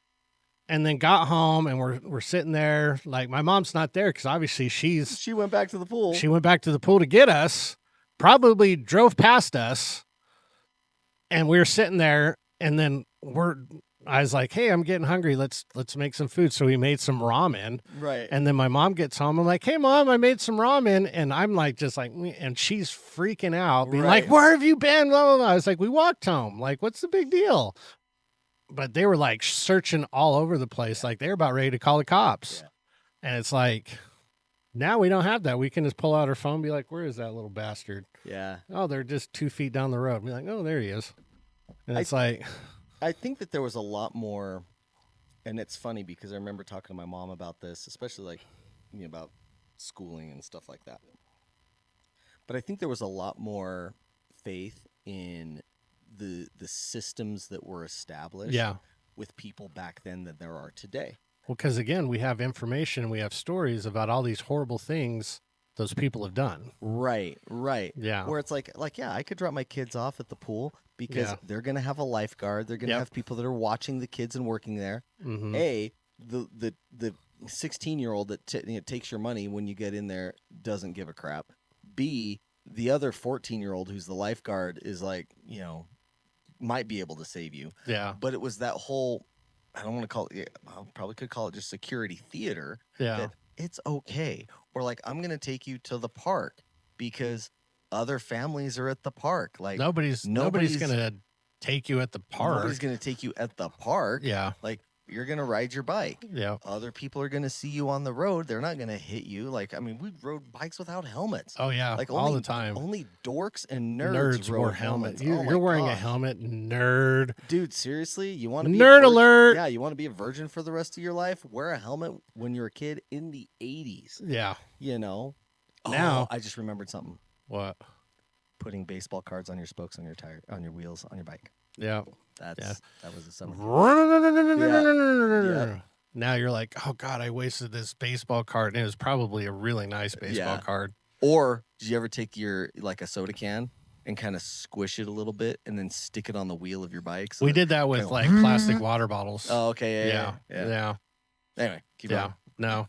and then got home and we're sitting there. Like my mom's not there because obviously She went back to the pool. She went back to the pool to get us. Probably drove past us, and we were sitting there, and then I was like, hey, I'm getting hungry. Let's make some food. So we made some ramen. Right. And then my mom gets home. I'm like, hey, Mom, I made some ramen. And I'm like, just like, and she's freaking out, being like, where have you been? Blah, blah, blah. I was like, we walked home. Like, what's the big deal? But they were like searching all over the place. Like, they were about ready to call the cops. Yeah. And it's like, now we don't have that. We can just pull out our phone and be like, where is that little bastard? Yeah. Oh, they're just 2 feet down the road. Be like, oh, there he is. And it's like... I think that there was a lot more, and it's funny because I remember talking to my mom about this, especially like about schooling and stuff like that. But I think there was a lot more faith in the systems that were established with people back then than there are today. Well, because again, we have information, we have stories about all these horrible things those people have done. Right. Yeah. Where it's like, yeah, I could drop my kids off at the pool because they're going to have a lifeguard. They're going to have people that are watching the kids and working there. Mm-hmm. The 16-year-old that takes your money when you get in there doesn't give a crap. B, the other 14-year-old who's the lifeguard is like, might be able to save you. Yeah. But it was that whole, I don't want to call it, I probably could call it just security theater. Yeah. That it's okay. Or like, I'm going to take you to the park because other families are at the park. Like nobody's going to take you at the park. Nobody's going to take you at the park. Yeah. Like you're going to ride your bike. Yeah. Other people are going to see you on the road. They're not going to hit you. Like, I mean, we rode bikes without helmets. Oh yeah. Like all the time. Only dorks and nerds wore helmets. You're wearing a helmet, nerd. Dude, seriously? You want to be nerd alert? Yeah. You want to be a virgin for the rest of your life? Wear a helmet when you're a kid in the 80s. Yeah. Now I just remembered something. What? Putting baseball cards on your spokes on your tire, on your wheels, on your bike. Yeah. That was the summer. Yeah. Now you're like, oh God, I wasted this baseball card. And it was probably a really nice baseball card. Or did you ever take a soda can and kind of squish it a little bit and then stick it on the wheel of your bike? So we did that with like plastic water bottles. Oh, okay. Yeah. Anyway, keep going. No.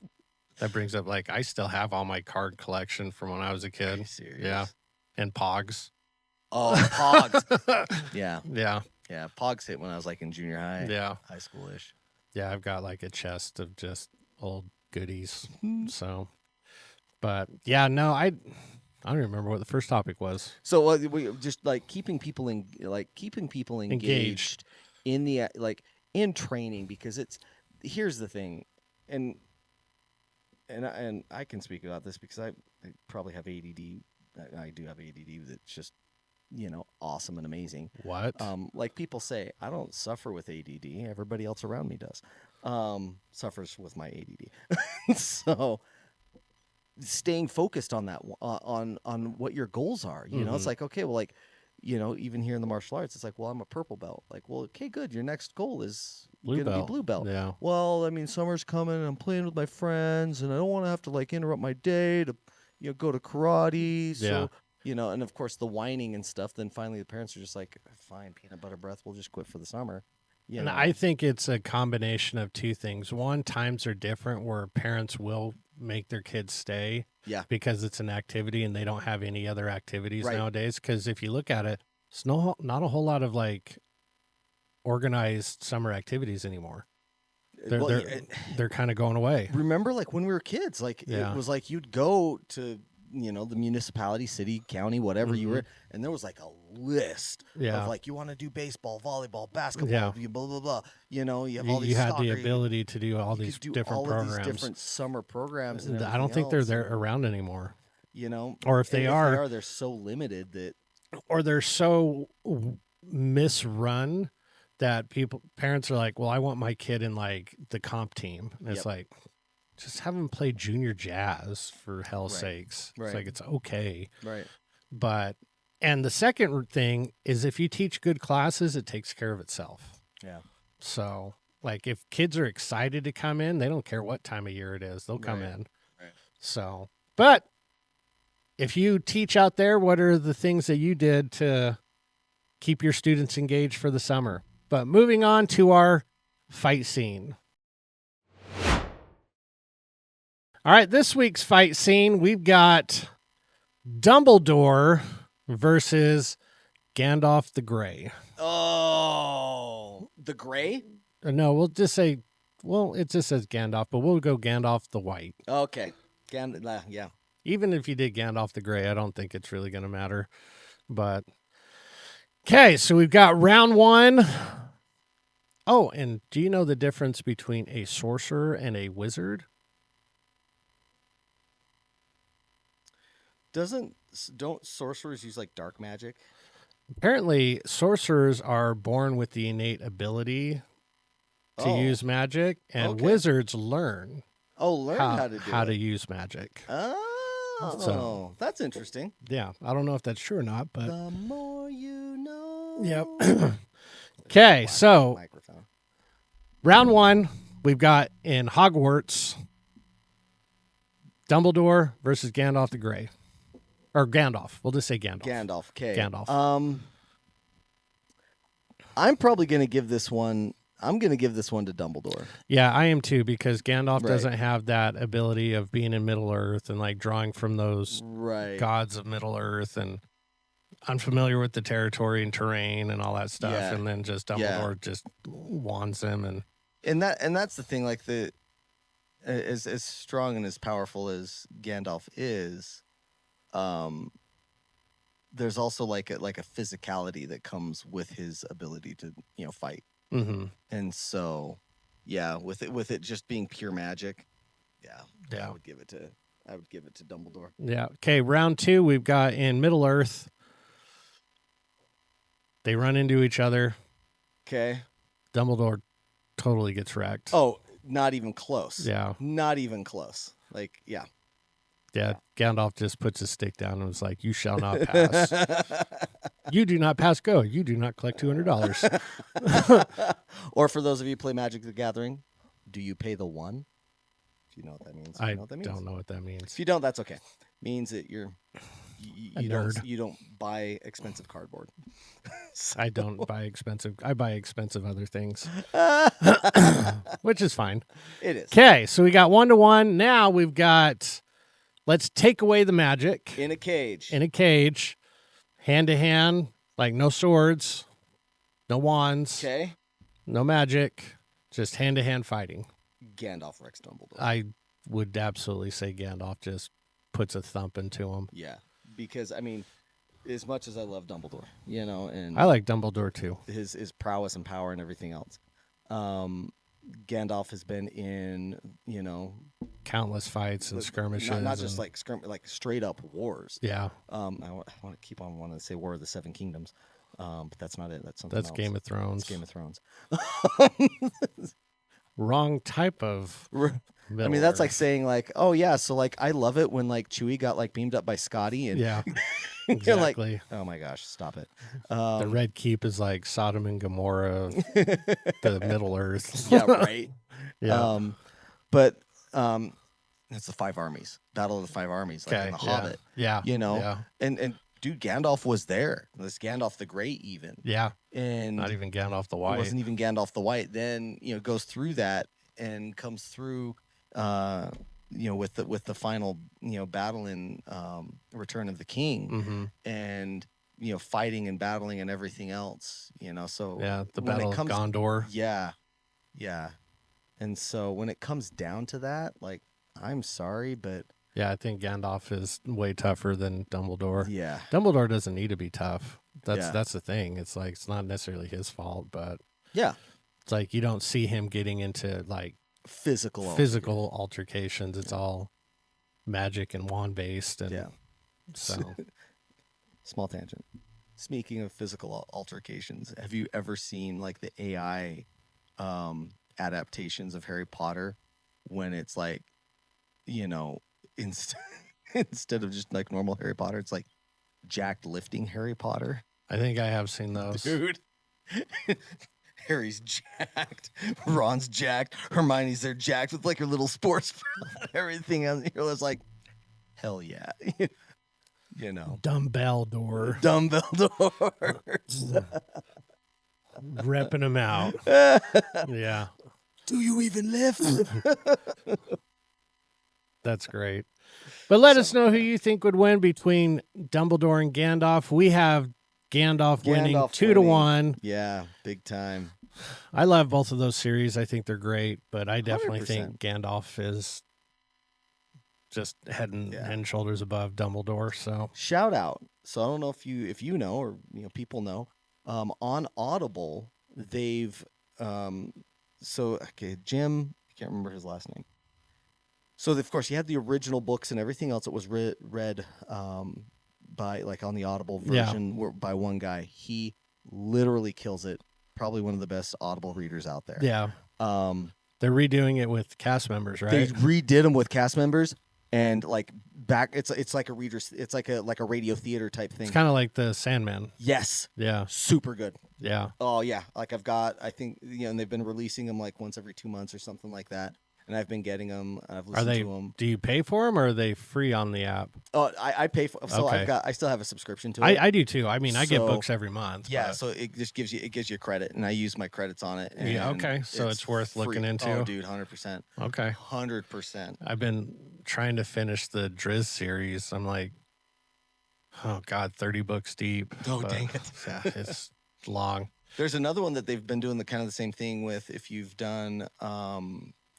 That brings up I still have all my card collection from when I was a kid. Are you serious? Yeah. And Pogs. Oh, Pogs. Yeah. Yeah. Pogs hit when I was like in junior high. Yeah. High school-ish. Yeah. I've got like a chest of just old goodies. So, but yeah, no, I don't remember what the first topic was. So we just like keeping people engaged in the in training, because here's the thing. And I can speak about this because I probably have ADD. I do have ADD that's just, awesome and amazing. What? Like people say, I don't suffer with ADD. Everybody else around me does. Suffers with my ADD. So staying focused on that, on what your goals are, it's like, okay, well, like, even here in the martial arts, it's like, well, I'm a purple belt. Like, well, okay, good. Your next goal is going to be blue belt. Yeah. Well, I mean, summer's coming and I'm playing with my friends and I don't want to have to interrupt my day to, go to karate. So, and of course the whining and stuff. Then finally the parents are just like, fine, peanut butter breath. We'll just quit for the summer. And I think it's a combination of two things. One, times are different where parents will make their kids stay because it's an activity and they don't have any other activities nowadays. Because if you look at it, it's not a whole lot of organized summer activities anymore. Well, They're kind of going away. remember, like when we were kids, like Yeah. it was like you'd go to the municipality, city, county, whatever you were, and there was like a list of like you want to do baseball, volleyball, basketball, blah blah blah. You have all these. You had soccer, the ability to do all these different programs. These different summer programs. And I don't think they're around anymore. Or if they are, they're so limited that, or they're so misrun that parents are like, well, I want my kid in like the comp team. And it's like, just have them play junior jazz for hell's sakes. Right. It's like, it's okay. Right. But, and the second thing is if you teach good classes, it takes care of itself. Yeah. So like if kids are excited to come in, they don't care what time of year it is, they'll come in. Right. So, but if you teach out there, what are the things that you did to keep your students engaged for the summer? But moving on to our fight scene. All right, this week's fight scene, we've got Dumbledore versus Gandalf the Grey. Oh, the Gray? No, we'll just say, it just says Gandalf, but we'll go Gandalf the White. Okay. Yeah. Even if you did Gandalf the Grey, I don't think it's really going to matter. But, okay, so we've got round one. Oh, and do you know the difference between a sorcerer and a wizard? Don't sorcerers use like dark magic? Apparently, sorcerers are born with the innate ability to use magic, and wizards learn. Learn how to use magic. Oh, so that's interesting. Yeah, I don't know if that's true or not, but the more you know. Yep. Okay, so round one, we've got in Hogwarts, Dumbledore versus Gandalf the Grey. Or Gandalf. We'll just say Gandalf. Gandalf. Okay. Gandalf. I'm probably going to give this one. I'm going to give this one to Dumbledore. Yeah, I am too, because Gandalf doesn't have that ability of being in Middle Earth and like drawing from those gods of Middle Earth, and unfamiliar with the territory and terrain and all that stuff. Yeah. And then just Dumbledore just wands him, and that's the thing. Like as strong and as powerful as Gandalf is. There's also like a physicality that comes with his ability to fight, and so with it just being pure magic, I would give it to Dumbledore. Yeah. Okay, round two, we've got in Middle Earth. They run into each other. Okay. Dumbledore totally gets wrecked. Oh, not even close. Yeah. Not even close. Like, yeah. Yeah, Gandalf just puts his stick down and was like, "You shall not pass. You do not pass go. You do not collect $200." Or for those of you who play Magic the Gathering, do you pay the one? Do you know what that means? I don't know what that means. If you don't, that's okay. Means that you nerd. You don't buy expensive cardboard. I don't buy expensive. I buy expensive other things, which is fine. It is. Okay, so we got 1-1. Now we've got. Let's take away the magic. In a cage. Hand to hand, like no swords, no wands, no magic, just hand to hand fighting. Gandalf wrecks Dumbledore. I would absolutely say Gandalf just puts a thump into him. Yeah, because I mean, as much as I love Dumbledore, and I like Dumbledore too. His prowess and power and everything else. Gandalf has been in, countless fights and skirmishes. Not just like like straight up wars. Yeah. I want to keep on wanting to say War of the Seven Kingdoms, but that's not it. That's something else. Game of Thrones. It's Game of Thrones. Wrong type of. I mean, that's like saying like, oh yeah, so like I love it when like Chewie got like beamed up by Scotty and yeah. You're exactly. Like, oh my gosh, stop it. The Red Keep is like Sodom and Gomorrah of the Middle Earth. Yeah, right. Yeah. But it's the Five Armies, Battle of the Five Armies, like in the Hobbit. Yeah. Yeah. And dude, Gandalf was there. This Gandalf the Grey even. Yeah. And not even Gandalf the White. It wasn't even Gandalf the White. Then, goes through that and comes through with the final battle in Return of the King, and fighting and battling and everything else, so Yeah, the when Battle it comes, of Gondor. yeah. And so when it comes down to that, like, I'm sorry, but Yeah, I think Gandalf is way tougher than Dumbledore. yeah, Dumbledore doesn't need to be tough. Yeah. That's the thing. It's like it's not necessarily his fault, but yeah, it's like you don't see him getting into like physical altercations. It's all magic and wand based, and Yeah. so Small tangent. Speaking of physical altercations, have you ever seen like the AI adaptations of Harry Potter when it's like, instead of just like normal Harry Potter, it's like jacked lifting Harry Potter? I think I have seen those. Dude. Harry's jacked. Ron's jacked. Hermione's there jacked with like her little sports bra and everything. And you're just like, hell yeah. Dumbledore. Dumbledore. Repping him out. Yeah. Do you even live? That's great. But let us know who you think would win between Dumbledore and Gandalf. We have Gandalf winning 2-1. Yeah, big time. I love both of those series. I think they're great, but I definitely 100%. think Gandalf is just head and shoulders above Dumbledore. So Shout out. So I don't know if you know or people know. On Audible, they've Jim, I can't remember his last name. So of course he had the original books and everything else that was read by like on the Audible version by one guy. He literally kills it. Probably one of the best Audible readers out there. yeah, they're redoing it with cast members, right? They redid them with cast members and like back. It's like a reader. It's like a radio theater type thing. It's kind of like the Sandman. Yes. Yeah. Super good. Yeah. Oh yeah. Like I think and they've been releasing them like once every 2 months or something like that. And I've been getting them. I've listened to them. Do you pay for them or are they free on the app? Oh, I pay for. So Okay. I still have a subscription to it. I do too. I mean, I get books every month. Yeah. but- So it just gives you credit, and I use my credits on it. And Yeah, okay. So it's worth free. looking into. Oh, dude, 100%. Okay. 100%. I've been trying to finish the Driz series. I'm like, oh God, 30 books deep. Oh, But, dang it. Yeah, it's long. There's another one that they've been doing the kind of the same thing with. If you've done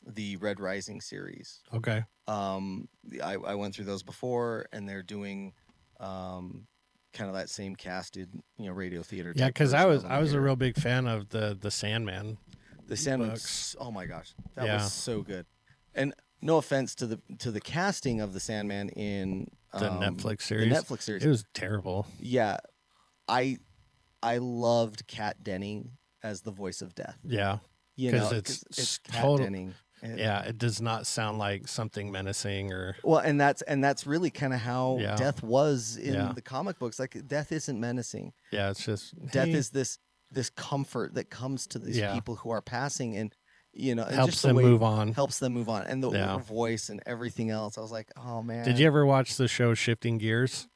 the Red Rising series, Okay. I went through those before, and they're doing kind of that same casted, radio theater. Yeah, type because version of I them was a here. real big fan of the Sandman. The Sandman. books. Oh my gosh, that Yeah. was so good. And no offense to the casting of the Sandman in The Netflix series. The Netflix series. It was terrible. Yeah, I loved Kat Denning as the voice of death. Yeah. You 'Cause know, it's it's Kat total- Denning. And- Yeah, it does not sound like something menacing or Well, and that's really kind of how Yeah. death was in Yeah. the comic books. Like death isn't menacing. yeah, it's just Death hey, is this comfort that comes to these Yeah. people who are passing, and and helps just the them way- move on. helps them move on, and the Yeah. voice and everything else. I was like, oh man. Did you ever watch the show Shifting Gears?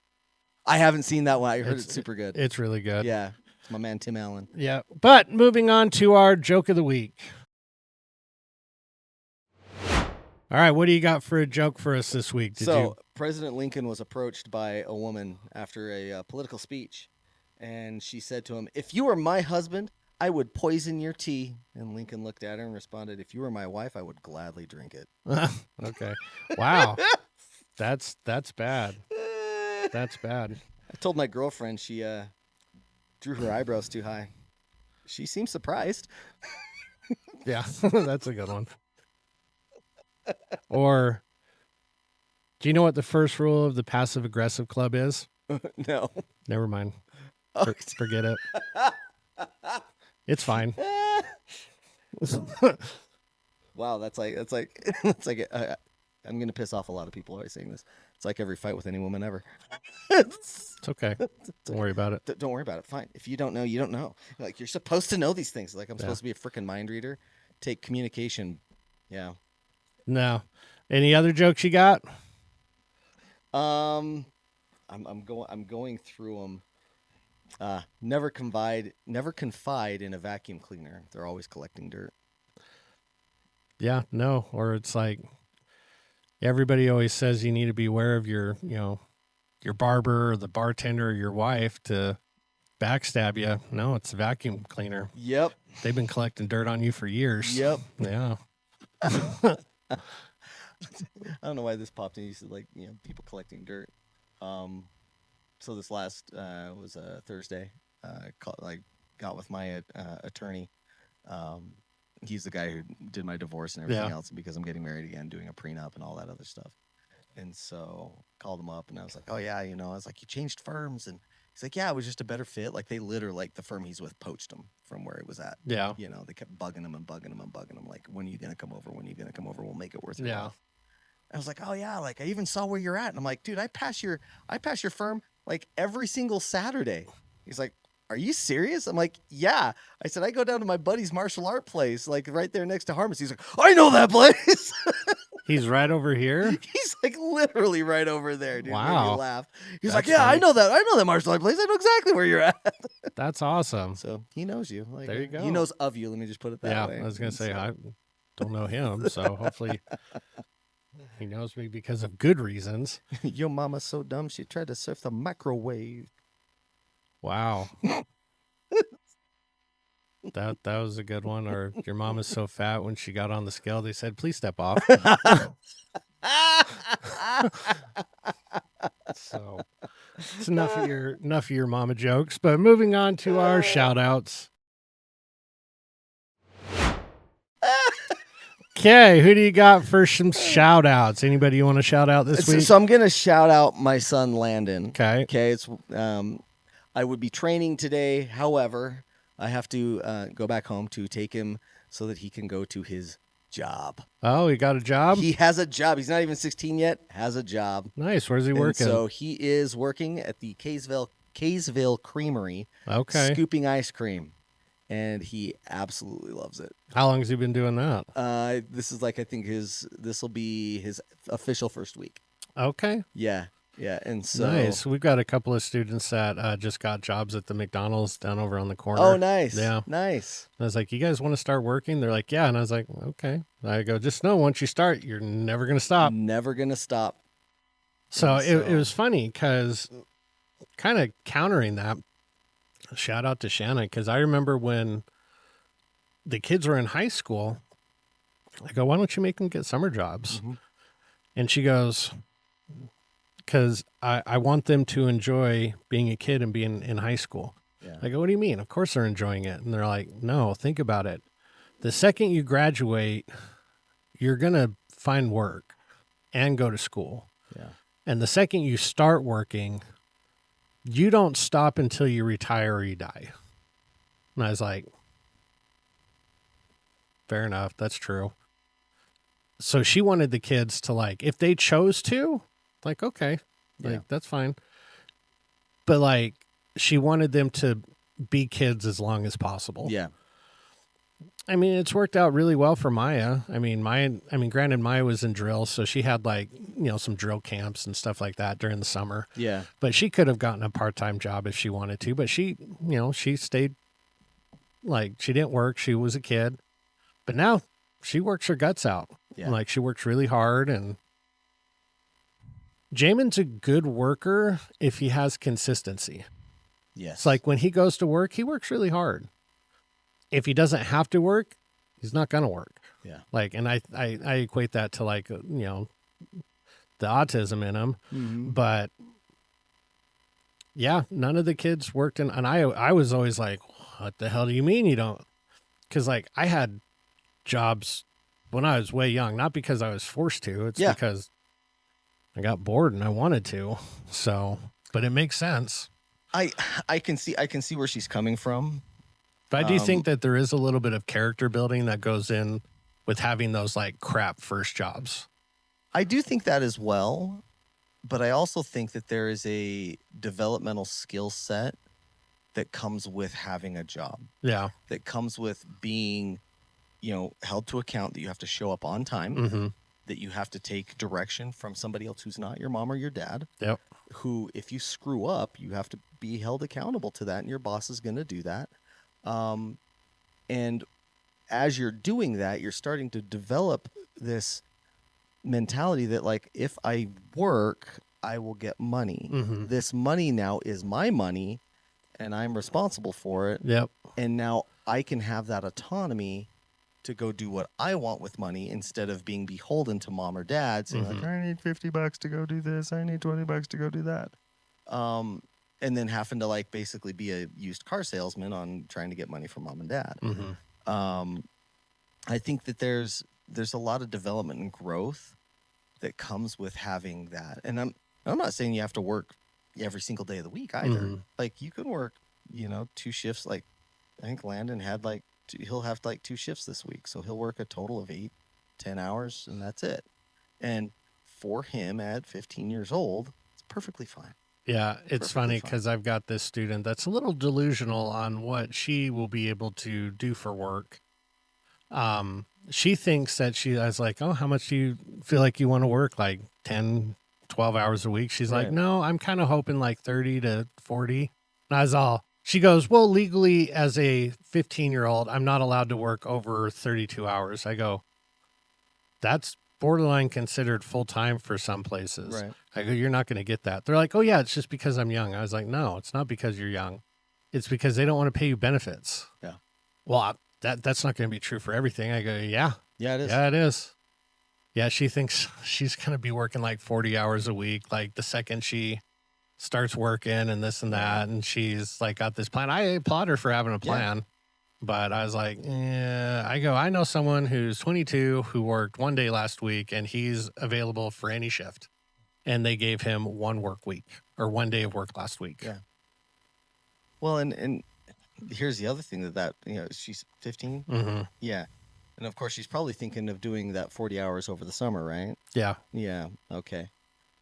I haven't seen that one. I heard It's- it's super good. It's really good. Yeah, it's my man Tim Allen. Yeah. But moving on to our joke of the week. All right, what do you got for a joke for us this week? President Lincoln was approached by a woman after a political speech, and she said to him, "If you were my husband, I would poison your tea." And Lincoln looked at her and responded, "If you were my wife, I would gladly drink it." Okay. Wow. That's bad. That's bad. I told my girlfriend she drew her eyebrows too high. She seemed surprised. Yeah, that's a good one. Or, do you know what the first rule of the passive aggressive club is? No. Never mind. Oh. Forget it. It's fine. Wow, that's like I'm gonna piss off a lot of people by saying this. It's like every fight with any woman ever. It's okay. Don't worry about it. Don't worry about it. Fine. If you don't know, you don't know. Like you're supposed to know these things. Like I'm Yeah. supposed to be a freaking mind reader. Take communication. Yeah. No. Any other jokes you got? I'm going through them. Never confide in a vacuum cleaner. They're always collecting dirt. Yeah, no. Or it's like everybody always says you need to be aware of your, your barber or the bartender or your wife to backstab you. No, it's the vacuum cleaner. Yep. They've been collecting dirt on you for years. Yep. Yeah. I don't know why this popped in. You said, like, people collecting dirt. So this last was a Thursday. I got with my attorney. He's the guy who did my divorce and everything else, because I'm getting married again, doing a prenup and all that other stuff. And so called him up and I was like, oh yeah, I was like, you changed firms? And he's like, yeah, it was just a better fit. Like they literally, like the firm he's with poached him from where it was at. Yeah. They kept bugging him and bugging him and bugging him. Like, when are you going to come over? When are you going to come over? We'll make it worth your while. I was like, oh yeah, like I even saw where you're at. And I'm like, dude, I pass your firm like every single Saturday. He's like, are you serious? I'm like, yeah. I said, I go down to my buddy's martial art place, like right there next to Harmons. He's like, I know that place. He's right over here. He's like literally right over there, dude. Wow. Made me laugh. He's like, yeah, funny. I know that martial art place. I know exactly where you're at. That's awesome. So he knows you. Like, there you go. He knows of you. Let me just put it that way. Yeah, I was going to say, I don't know him. So hopefully he knows me because of good reasons. Your mama's so dumb, she tried to surf the microwave. Wow. That was a good one. Or your mom is so fat, when she got on the scale, they said, please step off. So it's enough of your mama jokes. But moving on to our shout outs. Okay, who do you got for some shout outs? Anybody you want to shout out this week? So I'm gonna shout out my son Landon. Okay. It's I would be training today, however, I have to go back home to take him so that he can go to his job. Oh, he got a job? He has a job. He's not even 16 yet, has a job. Nice. Where's he working? So he is working at the Kaysville Creamery, scooping ice cream. And he absolutely loves it. How long has he been doing that? This is like, I think this will be his official first week. Okay. Yeah. And so nice. We've got a couple of students that just got jobs at the McDonald's down over on the corner. Oh, nice. Yeah. Nice. I was like, you guys want to start working? They're like, yeah. And I was like, okay. I go, just know once you start, you're never going to stop. Never going to stop. So it was funny because kind of countering that, shout out to Shanna, because I remember when the kids were in high school, I go, why don't you make them get summer jobs? Mm-hmm. And she goes, because I want them to enjoy being a kid and being in high school. Yeah. I go, what do you mean? Of course they're enjoying it. And they're like, no, think about it. The second you graduate, you're going to find work and go to school. Yeah. And the second you start working, you don't stop until you retire or you die. And I was like, fair enough. That's true. So she wanted the kids to, like, if they chose to, like, okay, like, that's fine. But, like, she wanted them to be kids as long as possible. Yeah. I mean, it's worked out really well for Maya. Granted, Maya was in drill, so she had, like, some drill camps and stuff like that during the summer. Yeah. But she could have gotten a part-time job if she wanted to, but she stayed, like, she didn't work. She was a kid. But now she works her guts out. Yeah. Like, she works really hard, and Jamin's a good worker if he has consistency. Yes. It's like when he goes to work, he works really hard. If he doesn't have to work, he's not going to work. Yeah. Like, and I equate that to, like, the autism in him. Mm-hmm. But yeah, none of the kids worked and I was always like, what the hell do you mean you don't? Because, like, I had jobs when I was way young, not because I was forced to. It's because I got bored and I wanted to. So, but it makes sense. I can see where she's coming from. But I do think that there is a little bit of character building that goes in with having those, like, crap first jobs. I do think that as well. But I also think that there is a developmental skill set that comes with having a job. Yeah. That comes with being, held to account, that you have to show up on time, mm-hmm. that you have to take direction from somebody else who's not your mom or your dad. Yep. Who, if you screw up, you have to be held accountable to that, and your boss is going to do that. And as you're doing that, you're starting to develop this mentality that, like, if I work, I will get money. Mm-hmm. This money now is my money, and I'm responsible for it. Yep. And now I can have that autonomy to go do what I want with money instead of being beholden to mom or dad saying like, I need $50 to go do this. I need $20 to go do that. And then having to like basically be a used car salesman on trying to get money from mom and dad. Mm-hmm. I think that there's a lot of development and growth that comes with having that. And I'm not saying you have to work every single day of the week either. Mm-hmm. Like you can work, 2 shifts. Like I think Landon had like he'll have like 2 shifts this week, so he'll work a total of 8-10 hours, and that's it. And for him at 15 years old, it's perfectly fine. Yeah, it's funny because I've got this student that's a little delusional on what she will be able to do for work. She thinks that I was like, oh, how much do you feel like you want to work? Like 10, 12 hours a week? She's like, no, I'm kind of hoping like 30 to 40. And I was all, she goes, well, legally as a 15-year-old, I'm not allowed to work over 32 hours. I go, that's borderline considered full-time for some places. Right. I go, you're not going to get that. They're like, oh yeah, it's just because I'm young. I was like, no, it's not because you're young. It's because they don't want to pay you benefits. Yeah. Well, that's not going to be true for everything. I go, yeah. Yeah, it is. Yeah, it is. Yeah, she thinks she's going to be working like 40 hours a week. Like the second she starts working and this and that, and she's like got this plan. I applaud her for having a plan. But I was like, I know someone who's 22 who worked 1 day last week and he's available for any shift. And they gave him 1 work week or 1 day of work last week. Yeah. Well, and here's the other thing that she's 15. Mm-hmm. Yeah. And of course, she's probably thinking of doing that 40 hours over the summer, right? Yeah. Yeah. Okay.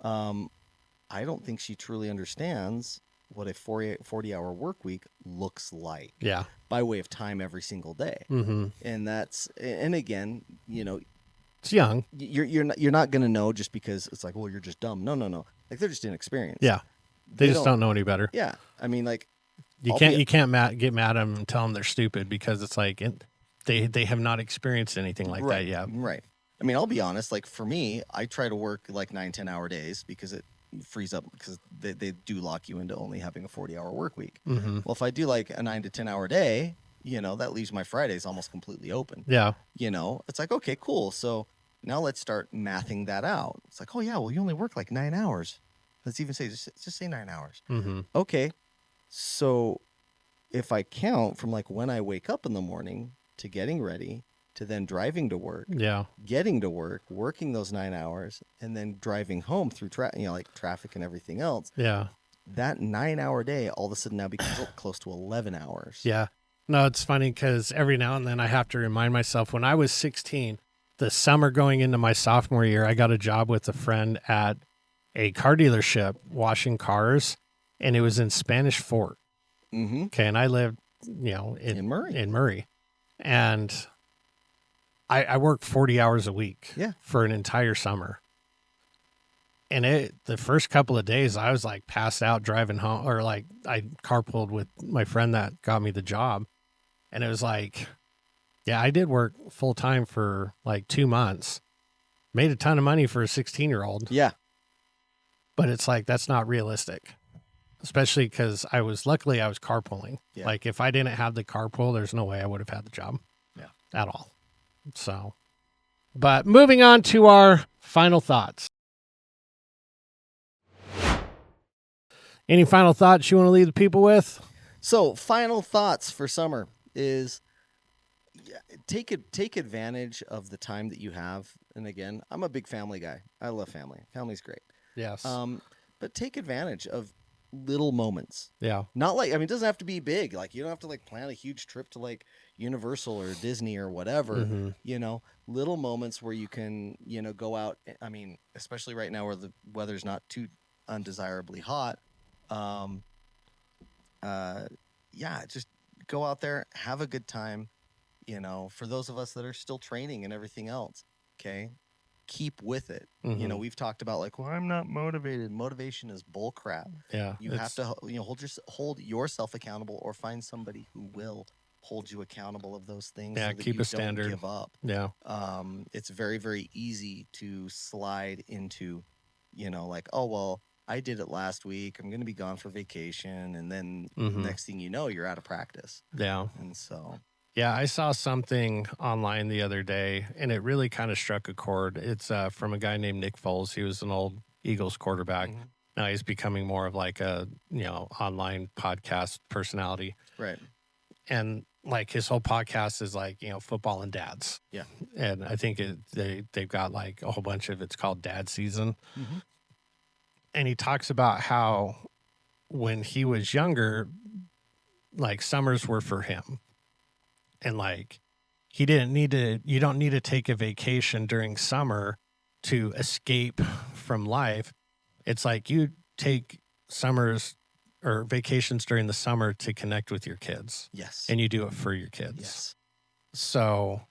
I don't think she truly understands what a 40-hour work week looks like. Yeah. By way of time every single day. Mm-hmm. And again, it's young. You're not going to know just because it's like, well, you're just dumb. No. Like they're just inexperienced. Yeah. They just don't know any better. Yeah. I mean, like you can't get mad at them and tell them they're stupid because it's like they have not experienced anything like that yet. Right. I mean, I'll be honest. Like for me, I try to work like 9-10 hour days because it frees up because they do lock you into only having a 40-hour work week. Mm-hmm. Well, if I do like a 9 to 10 hour day, that leaves my Fridays almost completely open. Yeah. It's like, okay, cool. So now let's start mathing that out. It's like, oh yeah, well you only work like 9 hours. Let's even say just say 9 hours. Mm-hmm. Okay. So if I count from like when I wake up in the morning to getting ready to then driving to work, getting to work, working those 9 hours, and then driving home through like traffic and everything else. Yeah. That 9 hour day all of a sudden now becomes close to 11 hours. Yeah. No, it's funny because every now and then I have to remind myself when I was 16, the summer going into my sophomore year, I got a job with a friend at a car dealership washing cars, and it was in Spanish Fort. Mm-hmm. Okay. And I lived, in Murray. And I worked 40 hours a week for an entire summer. And the first couple of days I was like passed out driving home, or like I carpooled with my friend that got me the job. And it was like, yeah, I did work full time for like 2 months, made a ton of money for a 16-year-old. Yeah. But it's like, that's not realistic, especially because luckily I was carpooling. Yeah. Like if I didn't have the carpool, there's no way I would have had the job at all. So, but moving on to our final thoughts. Any final thoughts you want to leave the people with? So, final thoughts for summer is take advantage of the time that you have. And again, I'm a big family guy. I love family. Family's great. Yes. But take advantage of little moments. Yeah. Not like, it doesn't have to be big. Like you don't have to like plan a huge trip to like Universal or Disney or whatever. Mm-hmm. Little moments where you can, go out. I mean, especially right now where the weather's not too undesirably hot. Just go out there, have a good time. For those of us that are still training and everything else, okay, keep with it. Mm-hmm. We've talked about like, well, I'm not motivated. Motivation is bull crap. Yeah. You have to, hold yourself accountable or find somebody who will hold you accountable of those things. Yeah. So that Keep you a standard. Don't give up. Yeah. It's very, very easy to slide into, like, oh, well, I did it last week. I'm going to be gone for vacation. And then next thing you know, you're out of practice. Yeah. And so. Yeah, I saw something online the other day, and it really kind of struck a chord. It's from a guy named Nick Foles. He was an old Eagles quarterback. Now he's becoming more of like a, online podcast personality. Right. And like his whole podcast is like, football and dads. Yeah. And I think they've got like a whole bunch of, it's called Dad Season. And he talks about how when he was younger, like summers were for him. And like, you don't need to take a vacation during summer to escape from life. It's like you take summers or vacations during the summer to connect with your kids. Yes. And you do it for your kids. Yes. So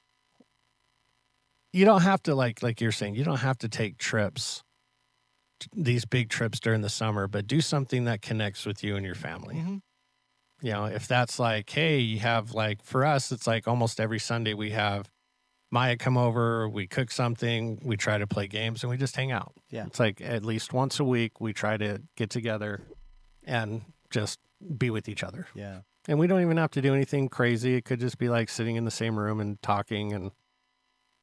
you don't have to, like you're saying, you don't have to take trips, these big trips during the summer, but do something that connects with you and your family. If that's like, hey, you have like, for us, it's like almost every Sunday we have Maya come over, we cook something, we try to play games, and we just hang out. Yeah. It's like at least once a week we try to get together and just be with each other. Yeah. And we don't even have to do anything crazy. It could just be like sitting in the same room and talking, and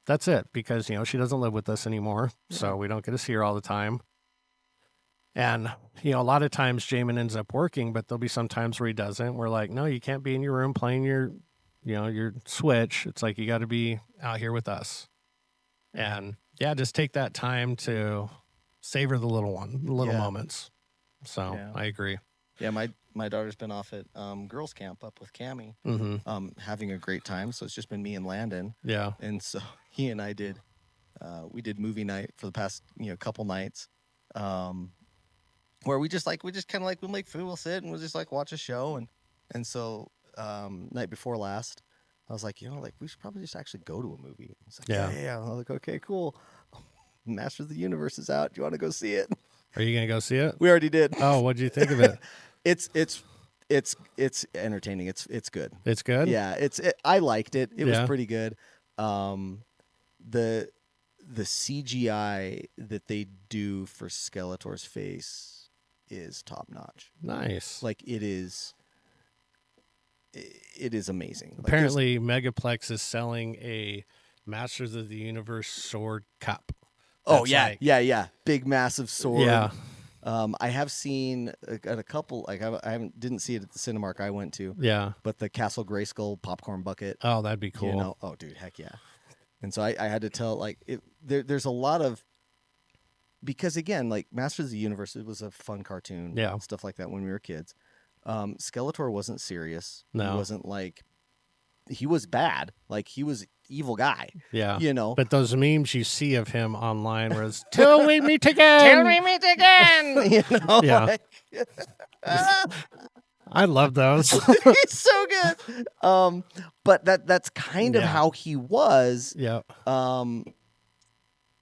that's it, because, she doesn't live with us anymore, so we don't get to see her all the time. And, a lot of times Jamin ends up working, but there'll be some times where he doesn't. We're like, no, you can't be in your room playing your Switch. It's like, you got to be out here with us. And yeah, just take that time to savor the little moments. So I agree. Yeah. My daughter's been off at girls camp up with Cammie, having a great time. So it's just been me and Landon. Yeah. And so he and I did movie night for the past, couple nights. Where we just kind of like, we'll make food, we'll sit and we'll just like watch a show. And so night before last, I was like, we should probably just actually go to a movie. It's like, yeah. I was like, okay, cool. Masters of the Universe is out. Do you want to go see it? Are you going to go see it? We already did. Oh, what'd you think of it? It's entertaining. It's good. It's good? Yeah, I liked it. It was pretty good. The CGI that they do for Skeletor's face is top notch. Nice. Like it is amazing. Apparently Megaplex is selling a Masters of the Universe sword cup. Oh yeah, yeah. Big massive sword. Yeah. I have seen at a couple, like I didn't see it at the Cinemark I went to. Yeah. But the Castle Grayskull popcorn bucket. Oh, that'd be cool. Oh dude, heck yeah. And so I had to tell, like, there's a lot of, because again, like Masters of the Universe, it was a fun cartoon, stuff like that when we were kids. Skeletor wasn't serious. No. He wasn't like, he was bad. Like he was evil guy. Yeah. But those memes you see of him online where it's, till we meet again. Till we meet again. Yeah. Like, I love those. He's so good. But that's kind of how he was. Yeah.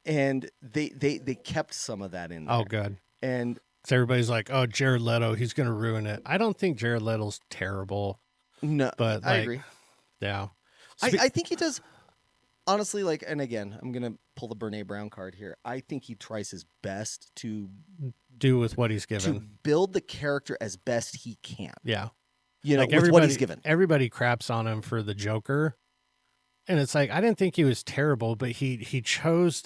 And they kept some of that in there. Oh, good. And so everybody's like, oh, Jared Leto, he's going to ruin it. I don't think Jared Leto's terrible. No, but I agree. Yeah. I think he does, honestly, like, and again, I'm going to pull the Brene Brown card here. I think he tries his best to do with what he's given. To build the character as best he can. Yeah. Like with what he's given. Everybody craps on him for the Joker. And it's like, I didn't think he was terrible, but he chose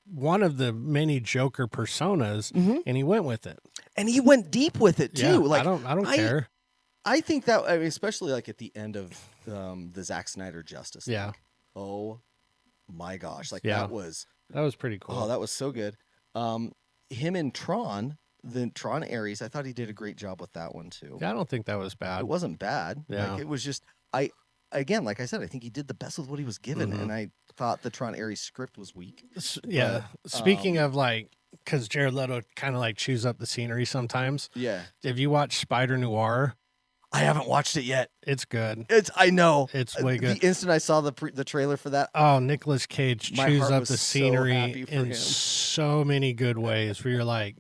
one of the many Joker personas, and he went with it. And he went deep with it too. Yeah, like I don't care. I think that, I mean, especially like at the end of the Zack Snyder Justice League. Yeah. Oh my gosh. Like that was pretty cool. Oh, that was so good. Him and Tron, the Tron Ares, I thought he did a great job with that one too. Yeah, I don't think that was bad. It wasn't bad. Yeah. Like, it was just, again, like I said, I think he did the best with what he was given, and I thought the Tron Ares script was weak. Yeah. But, speaking of like, because Jared Leto kind of like chews up the scenery sometimes. Yeah. If you watch Spider Noir, I haven't watched it yet. It's good. I know. It's way good. The instant I saw the trailer for that. Oh, Nicolas Cage chews up the scenery in him. so many good ways where you're like,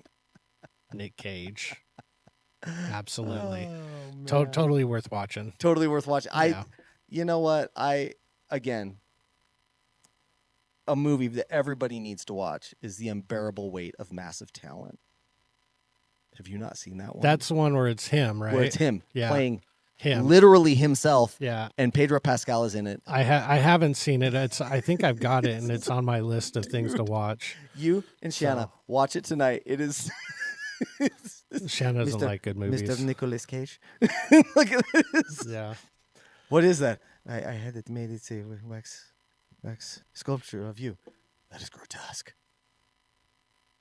Nick Cage. Absolutely. Totally worth watching. Totally worth watching. You know what? Again, a movie that everybody needs to watch is The Unbearable Weight of Massive Talent. Have you not seen that one? That's the one where it's him, right? Where it's him playing him. literally himself. Yeah. And Pedro Pascal is in it. I haven't seen it. I think I've got it, and it's on my list of things to watch. You and Shanna, watch it tonight. It is... Shanna doesn't like good movies. Mr. Nicolas Cage. Look at this. Yeah. What is that? I had it made. It's a wax sculpture of you. That is grotesque.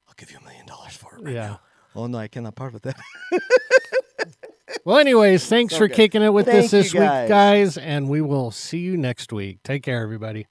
I'll give you $1 million for it right now. Oh, no, I cannot part with that. Well, anyways, thanks for kicking it with Thank us this you, week, guys, and we will see you next week. Take care, everybody.